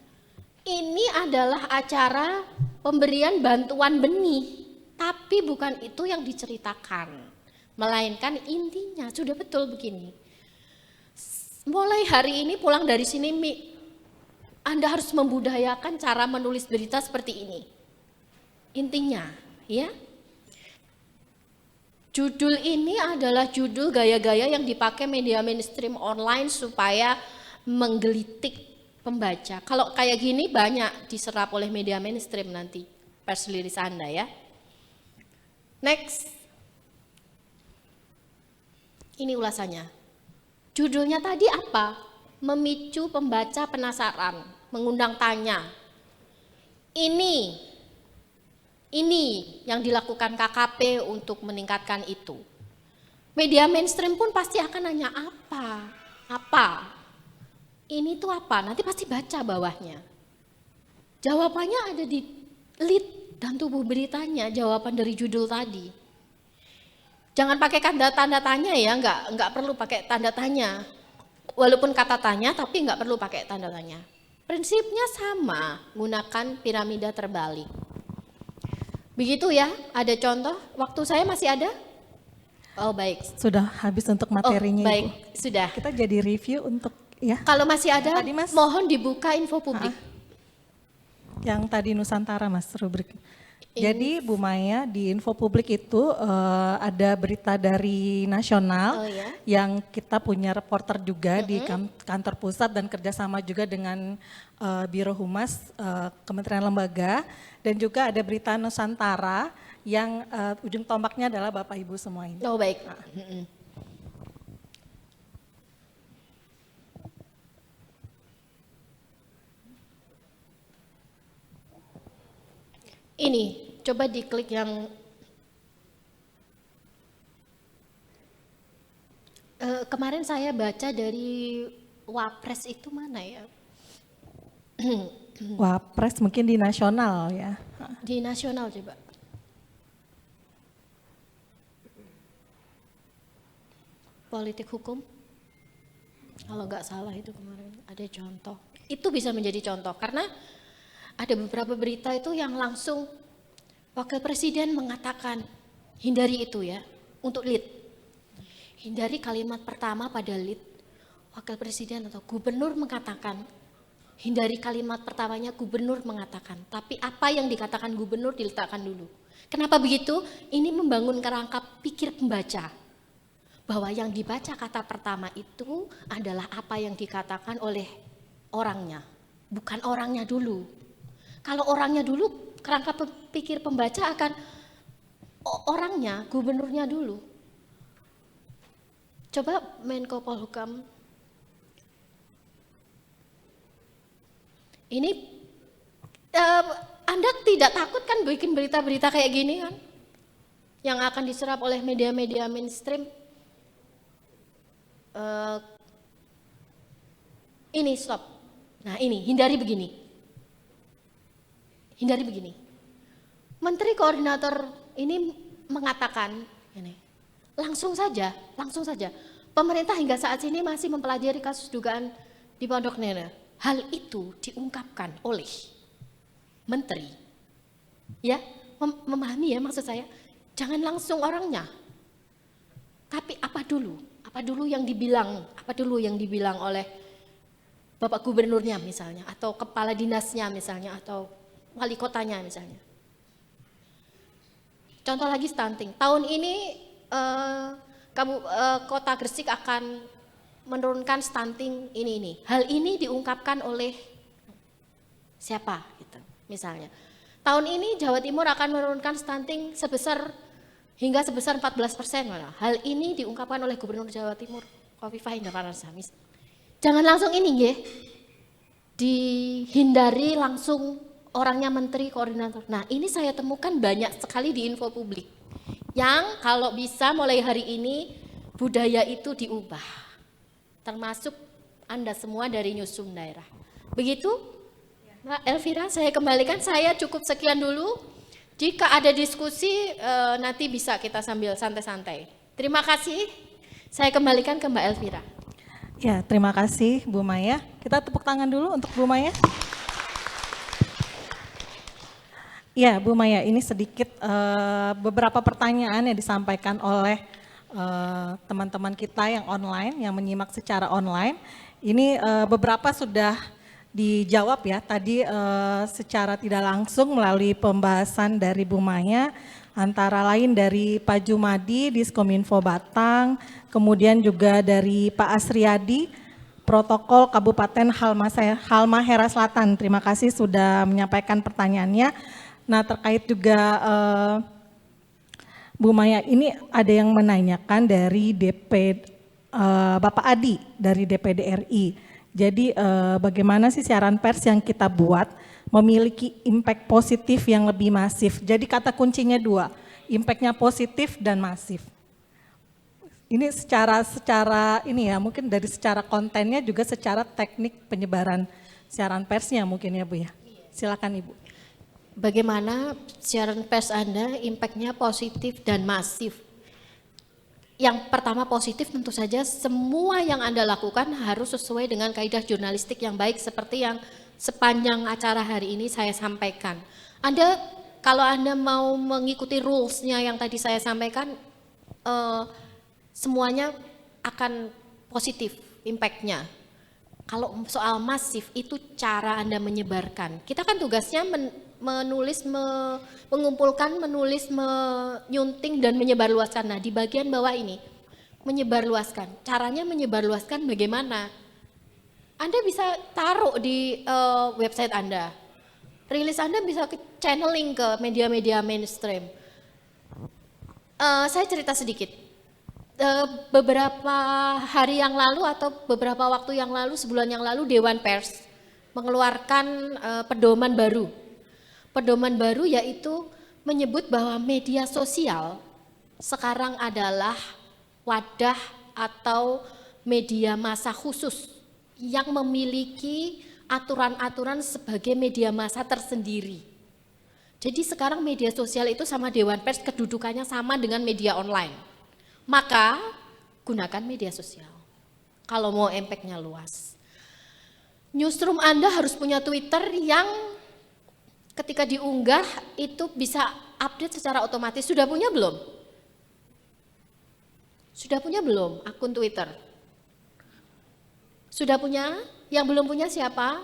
ini adalah acara pemberian bantuan benih, tapi bukan itu yang diceritakan, melainkan intinya sudah betul begini. Mulai hari ini pulang dari sini, Anda harus membudayakan cara menulis berita seperti ini. Intinya, ya. Judul ini adalah judul gaya-gaya yang dipakai media mainstream online supaya menggelitik pembaca. Kalau kayak gini banyak diserap oleh media mainstream nanti, pers liris Anda ya. Next. Ini ulasannya. Judulnya tadi apa? Memicu pembaca penasaran, mengundang tanya. Ini yang dilakukan KKP untuk meningkatkan itu. Media mainstream pun pasti akan nanya apa? Ini tuh apa? Nanti pasti baca bawahnya. Jawabannya ada di lead dan tubuh beritanya, jawaban dari judul tadi. Jangan pakai tanda tanya ya, nggak perlu pakai tanda tanya. Walaupun kata tanya, tapi nggak perlu pakai tanda tanya. Prinsipnya sama, gunakan piramida terbalik. Begitu ya, ada contoh. Waktu saya masih ada? Oh baik. Sudah habis untuk materinya baik, Ibu. sudah. Kita jadi review untuk ya. Kalau masih ada, Tadi, Mas. mohon dibuka info publik. Yang tadi Nusantara Mas rubrik. Jadi Bu Maya di info publik itu ada berita dari nasional yang kita punya reporter juga di kantor pusat dan kerjasama juga dengan Biro Humas Kementerian Lembaga, dan juga ada berita Nusantara yang ujung tombaknya adalah Bapak Ibu semua ini. Oh baik. Ini, coba diklik yang kemarin saya baca dari Wapres itu mana ya? Wapres mungkin di nasional ya. Di nasional coba. Politik hukum. Kalau nggak salah itu kemarin ada contoh. Itu bisa menjadi contoh karena ada beberapa berita itu yang langsung Wakil Presiden mengatakan, hindari itu ya, untuk lead. Hindari kalimat pertama pada lead, Wakil Presiden atau Gubernur mengatakan, hindari kalimat pertamanya Gubernur mengatakan, tapi apa yang dikatakan Gubernur diletakkan dulu. Kenapa begitu? Ini membangun kerangka pikir pembaca, bahwa yang dibaca kata pertama itu adalah apa yang dikatakan oleh orangnya, bukan orangnya dulu. Kalau orangnya dulu, kerangka pikir pembaca akan orangnya, gubernurnya dulu. Coba Menko Polhukam. Ini Anda tidak takut kan bikin berita-berita kayak gini kan? Yang akan diserap oleh media-media mainstream. Ini stop. Nah ini, hindari begini. Hindari begini. Menteri Koordinator ini mengatakan ini, langsung saja. Pemerintah hingga saat ini masih mempelajari kasus dugaan di Pondok Nene. Hal itu diungkapkan oleh menteri. Ya, memahami ya maksud saya. Jangan langsung orangnya. Tapi apa dulu? Apa dulu yang dibilang oleh Bapak Gubernurnya misalnya, atau kepala dinasnya misalnya, atau wali kotanya misalnya. Contoh lagi stunting. Tahun ini Kota Gresik akan menurunkan stunting ini. Hal ini diungkapkan oleh siapa? Gitu, misalnya. Tahun ini Jawa Timur akan menurunkan stunting hingga sebesar 14%. Hal ini diungkapkan oleh Gubernur Jawa Timur, Khofifah Indar Parawansa. Jangan langsung ini ya, dihindari langsung orangnya menteri koordinator. Nah ini saya temukan banyak sekali di info publik, yang kalau bisa mulai hari ini budaya itu diubah, termasuk Anda semua dari Newsroom Daerah. Begitu Mbak Elvira, saya kembalikan, saya cukup sekian dulu. Jika ada diskusi nanti bisa kita sambil santai-santai. Terima kasih, saya kembalikan ke Mbak Elvira. Ya, terima kasih Bu Maya. Kita tepuk tangan dulu untuk Bu Maya. Ya, Bu Maya, ini sedikit beberapa pertanyaan yang disampaikan oleh teman-teman kita yang online, yang menyimak secara online. Ini beberapa sudah dijawab ya, tadi secara tidak langsung melalui pembahasan dari Bu Maya, antara lain dari Pak Jumadi, Diskominfo Batang, kemudian juga dari Pak Asriyadi, Protokol Kabupaten Halmahera Selatan. Terima kasih sudah menyampaikan pertanyaannya. Nah terkait juga Bu Maya, ini ada yang menanyakan dari Bapak Adi dari DPD RI. Jadi bagaimana sih siaran pers yang kita buat memiliki impact positif yang lebih masif. Jadi kata kuncinya dua, impactnya positif dan masif. Ini secara ini ya, mungkin dari secara kontennya juga secara teknik penyebaran siaran persnya mungkin ya Bu ya. Silakan Ibu. Bagaimana siaran pers Anda impactnya positif dan masif? Yang pertama positif tentu saja semua yang Anda lakukan harus sesuai dengan kaidah jurnalistik yang baik seperti yang sepanjang acara hari ini saya sampaikan. Kalau Anda mau mengikuti rules-nya yang tadi saya sampaikan, semuanya akan positif impact-nya. Kalau soal masif itu cara Anda menyebarkan. Kita kan tugasnya menulis, mengumpulkan, menulis, menyunting dan menyebarluaskan. Nah di bagian bawah ini menyebarluaskan. Caranya menyebarluaskan bagaimana? Anda bisa taruh di website Anda. Rilis Anda bisa channeling ke media-media mainstream. Saya cerita sedikit. Beberapa hari yang lalu atau beberapa waktu yang lalu, sebulan yang lalu Dewan Pers mengeluarkan pedoman baru. Pedoman baru yaitu menyebut bahwa media sosial sekarang adalah wadah atau media massa khusus yang memiliki aturan-aturan sebagai media massa tersendiri. Jadi sekarang media sosial itu sama Dewan Pers kedudukannya sama dengan media online. Maka gunakan media sosial kalau mau impact-nya luas. Newsroom Anda harus punya Twitter yang ketika diunggah itu bisa update secara otomatis. Sudah punya belum? Sudah punya belum akun Twitter? Sudah punya? Yang belum punya siapa?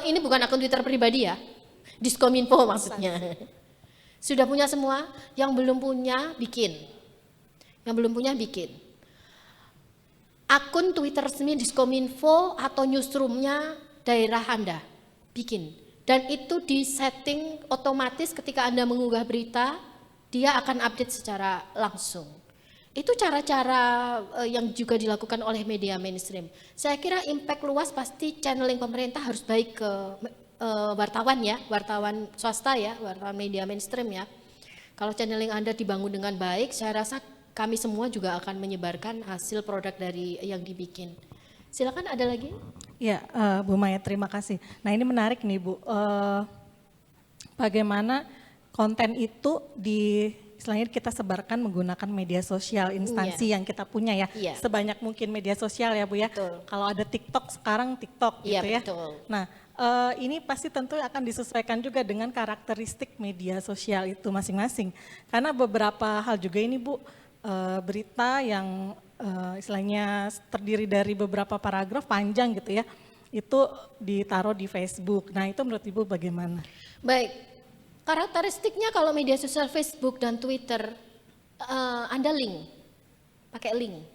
Ini bukan akun Twitter pribadi ya, Diskominfo maksudnya. Sudah punya semua? Yang belum punya bikin. Yang belum punya bikin. Akun Twitter resmi Diskominfo atau newsroomnya daerah Anda, bikin. Dan itu di setting otomatis ketika Anda mengunggah berita, dia akan update secara langsung. Itu cara-cara yang juga dilakukan oleh media mainstream. Saya kira impact luas pasti channeling pemerintah harus baik ke wartawan ya, wartawan swasta ya, wartawan media mainstream ya. Kalau channeling Anda dibangun dengan baik, saya rasa kami semua juga akan menyebarkan hasil produk dari yang dibikin. Silakan ada lagi? Ya, Bu Maya terima kasih. Nah ini menarik nih Bu, bagaimana konten itu istilahnya kita sebarkan menggunakan media sosial instansi yang kita punya ya. Iya. Sebanyak mungkin media sosial ya Bu ya. Betul. Kalau ada TikTok sekarang TikTok Iya, gitu ya. betul. Nah, ini pasti tentu akan disesuaikan juga dengan karakteristik media sosial itu masing-masing. Karena beberapa hal juga ini Bu, berita yang istilahnya terdiri dari beberapa paragraf panjang gitu ya, itu ditaruh di Facebook. Nah itu menurut Ibu bagaimana? Baik, karakteristiknya kalau media sosial Facebook dan Twitter, Anda pakai link.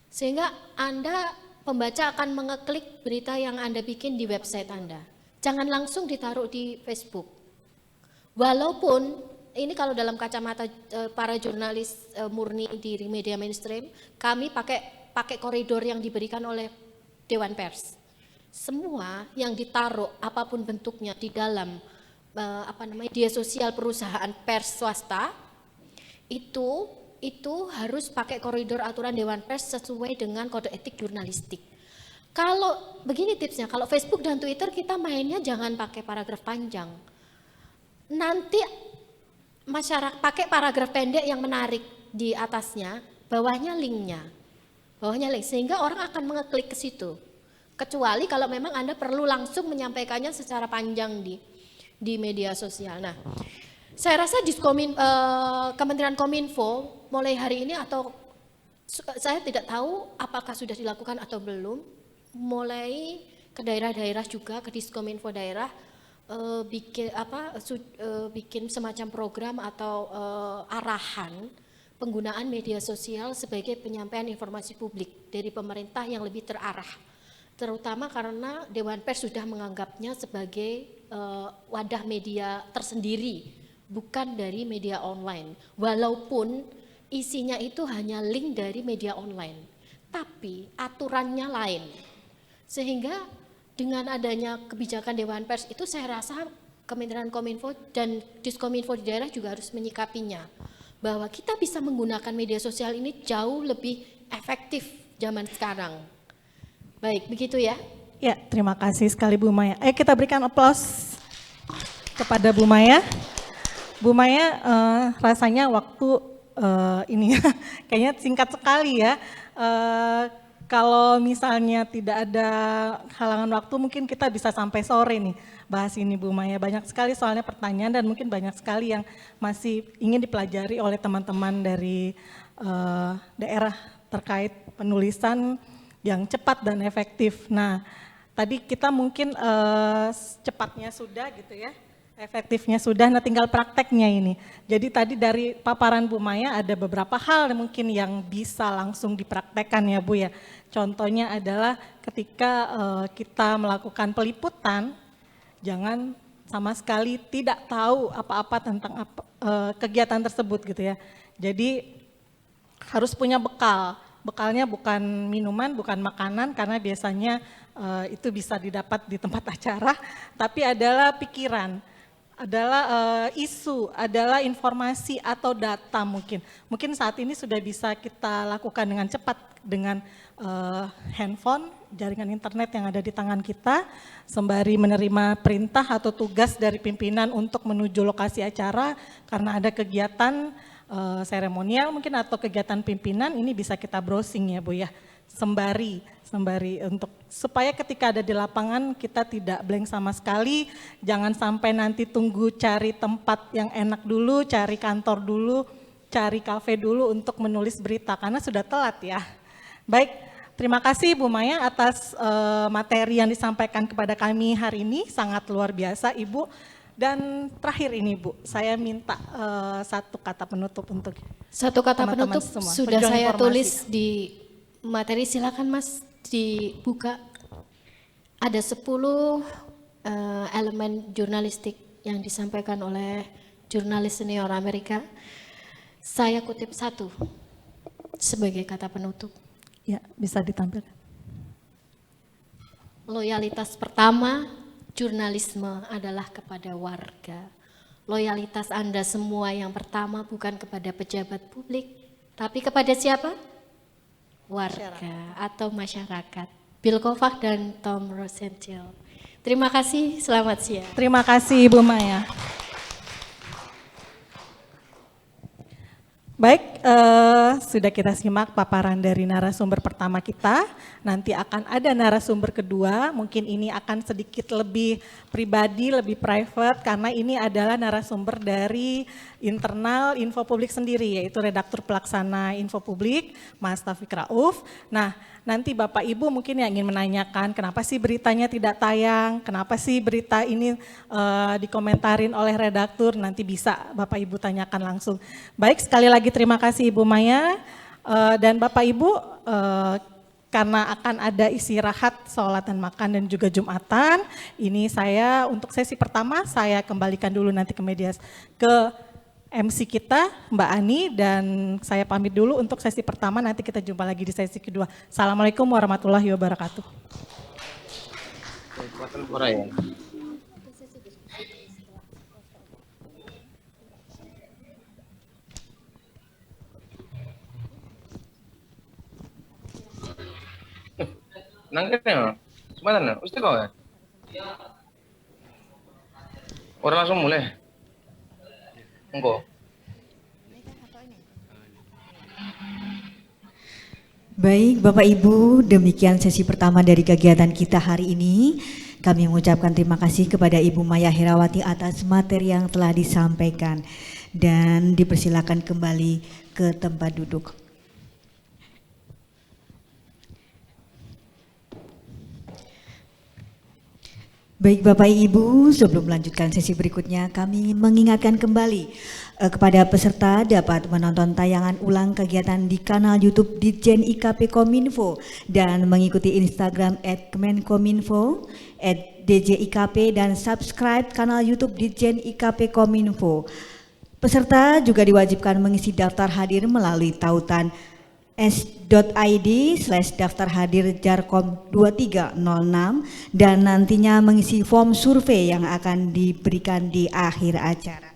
Sehingga Anda, pembaca akan mengeklik berita yang Anda bikin di website Anda. Jangan langsung ditaruh di Facebook. Walaupun, ini kalau dalam kacamata para jurnalis murni di media mainstream, kami pakai koridor yang diberikan oleh Dewan Pers. Semua yang ditaruh apapun bentuknya di dalam media sosial perusahaan pers swasta itu harus pakai koridor aturan Dewan Pers sesuai dengan kode etik jurnalistik. Kalau begini tipsnya, kalau Facebook dan Twitter kita mainnya jangan pakai paragraf panjang. Nanti masyarakat pakai paragraf pendek yang menarik di atasnya, bawahnya linknya. Bawahnya link, sehingga orang akan mengeklik ke situ. Kecuali kalau memang Anda perlu langsung menyampaikannya secara panjang di media sosial. Nah, saya rasa Kementerian Kominfo mulai hari ini atau saya tidak tahu apakah sudah dilakukan atau belum, mulai ke daerah-daerah juga, ke Diskominfo daerah bikin semacam program atau arahan penggunaan media sosial sebagai penyampaian informasi publik dari pemerintah yang lebih terarah. Terutama karena Dewan Pers sudah menganggapnya sebagai wadah media tersendiri, bukan dari media online. Walaupun isinya itu hanya link dari media online, tapi aturannya lain. Sehingga dengan adanya kebijakan Dewan Pers itu saya rasa Kementerian Kominfo dan Diskominfo di daerah juga harus menyikapinya. Bahwa kita bisa menggunakan media sosial ini jauh lebih efektif zaman sekarang. Baik, begitu ya. Ya, terima kasih sekali Bu Maya. Kita berikan aplaus kepada Bu Maya. Bu Maya, rasanya waktu ini kayaknya singkat sekali ya. Kalau misalnya tidak ada halangan waktu, mungkin kita bisa sampai sore nih bahas ini Bu Maya. Banyak sekali soalnya pertanyaan dan mungkin banyak sekali yang masih ingin dipelajari oleh teman-teman dari daerah terkait penulisan yang cepat dan efektif. Nah, tadi kita mungkin cepatnya sudah gitu ya, efektifnya sudah, nah tinggal prakteknya ini. Jadi tadi dari paparan Bu Maya ada beberapa hal mungkin yang bisa langsung dipraktekkan ya Bu ya. Contohnya adalah ketika kita melakukan peliputan, jangan sama sekali tidak tahu apa-apa tentang kegiatan tersebut gitu ya. Jadi harus punya bekal. Bekalnya bukan minuman, bukan makanan, karena biasanya itu bisa didapat di tempat acara, tapi adalah pikiran, adalah isu, adalah informasi atau data mungkin. Mungkin saat ini sudah bisa kita lakukan dengan cepat dengan handphone, jaringan internet yang ada di tangan kita, sembari menerima perintah atau tugas dari pimpinan untuk menuju lokasi acara, karena ada kegiatan seremonial mungkin atau kegiatan pimpinan, ini bisa kita browsing ya Bu ya, sembari untuk supaya ketika ada di lapangan kita tidak blank sama sekali, jangan sampai nanti tunggu cari tempat yang enak dulu, cari kantor dulu, cari kafe dulu untuk menulis berita karena sudah telat ya. Baik, terima kasih Bu Maya atas materi yang disampaikan kepada kami hari ini, sangat luar biasa Ibu. Dan terakhir ini Bu, saya minta satu kata penutup untuk satu kata teman-teman penutup semua. sudah Pejuang saya informasi. tulis di materi, silakan Mas dibuka. Ada 10 elemen jurnalistik yang disampaikan oleh jurnalis senior Amerika. Saya kutip satu sebagai kata penutup. Ya, bisa ditampilkan. Loyalitas pertama jurnalisme adalah kepada warga. Loyalitas Anda semua yang pertama bukan kepada pejabat publik, tapi kepada siapa? Warga atau masyarakat. Bill Kovach dan Tom Rosenthal. Terima kasih, selamat siang. Terima kasih Ibu Maya. Baik, sudah kita simak paparan dari narasumber pertama kita. Nanti akan ada narasumber kedua, mungkin ini akan sedikit lebih pribadi, lebih private, karena ini adalah narasumber dari internal Info Publik sendiri, yaitu redaktur pelaksana Info Publik, Mas Taufik Rauf. Nah, nanti Bapak Ibu mungkin yang ingin menanyakan kenapa sih beritanya tidak tayang, kenapa sih berita ini dikomentarin oleh redaktur, nanti bisa Bapak Ibu tanyakan langsung. Baik, sekali lagi terima kasih Ibu Maya dan Bapak Ibu, karena akan ada istirahat, sholat dan makan dan juga Jumatan. Ini saya untuk sesi pertama saya kembalikan dulu nanti ke MC kita Mbak Ani, dan saya pamit dulu untuk sesi pertama, nanti kita jumpa lagi di sesi kedua. Assalamualaikum warahmatullahi wabarakatuh. Nangkepnya, sebentar, Ustaz kau ya? Orang langsung mulai. Enggak. Baik Bapak Ibu, demikian sesi pertama dari kegiatan kita hari ini. Kami mengucapkan terima kasih kepada Ibu Maya Herawati atas materi yang telah disampaikan. Dan dipersilakan kembali ke tempat duduk. Baik Bapak Ibu, sebelum melanjutkan sesi berikutnya, kami ingin mengingatkan kembali kepada peserta dapat menonton tayangan ulang kegiatan di kanal YouTube Ditjen IKP Kominfo dan mengikuti Instagram @kemenkominfo, @djikp dan subscribe kanal YouTube Ditjen IKP Kominfo. Peserta juga diwajibkan mengisi daftar hadir melalui tautan s.id/daftar hadir Jarkom 2306 dan nantinya mengisi form survei yang akan diberikan di akhir acara.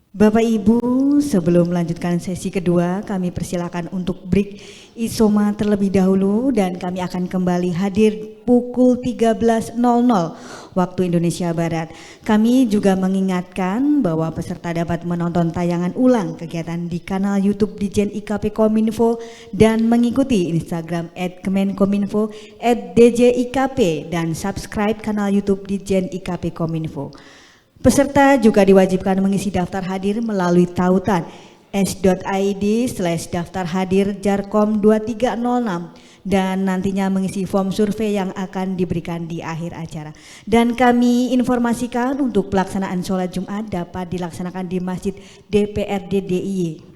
Bapak Ibu, sebelum melanjutkan sesi kedua, kami persilakan untuk break isoma terlebih dahulu dan kami akan kembali hadir pukul 13.00 waktu Indonesia Barat. Kami juga mengingatkan bahwa peserta dapat menonton tayangan ulang kegiatan di kanal YouTube Ditjen IKP Kominfo dan mengikuti Instagram @kemenkominfo, @djikp dan subscribe kanal YouTube Ditjen IKP Kominfo. Peserta juga diwajibkan mengisi daftar hadir melalui tautan s.id/daftar hadir Jarkom 2306 dan nantinya mengisi form survei yang akan diberikan di akhir acara. Dan kami informasikan untuk pelaksanaan sholat Jumat dapat dilaksanakan di Masjid DPRD DIY.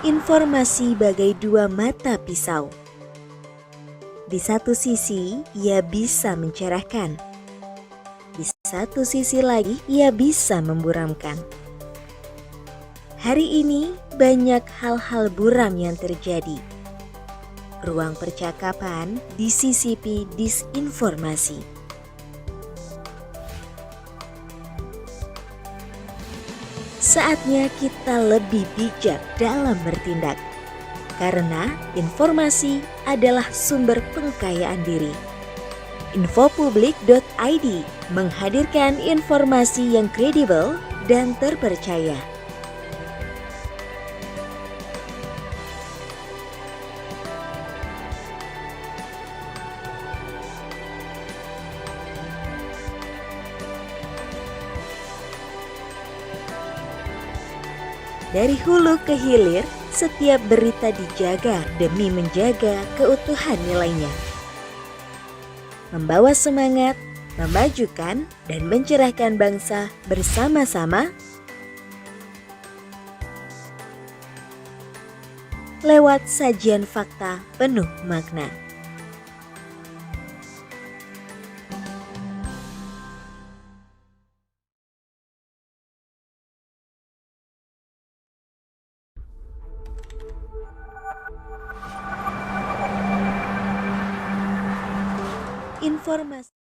Informasi bagai dua mata pisau. Di satu sisi, ia bisa mencerahkan. Di satu sisi lagi, ia bisa memburamkan. Hari ini, banyak hal-hal buram yang terjadi. Ruang percakapan disisipi disinformasi. Saatnya kita lebih bijak dalam bertindak, karena informasi adalah sumber pengkayaan diri. Infopublik.id menghadirkan informasi yang kredibel dan terpercaya. Dari hulu ke hilir, setiap berita dijaga demi menjaga keutuhan nilainya. Membawa semangat, memajukan, dan mencerahkan bangsa bersama-sama lewat sajian fakta penuh makna. informasi.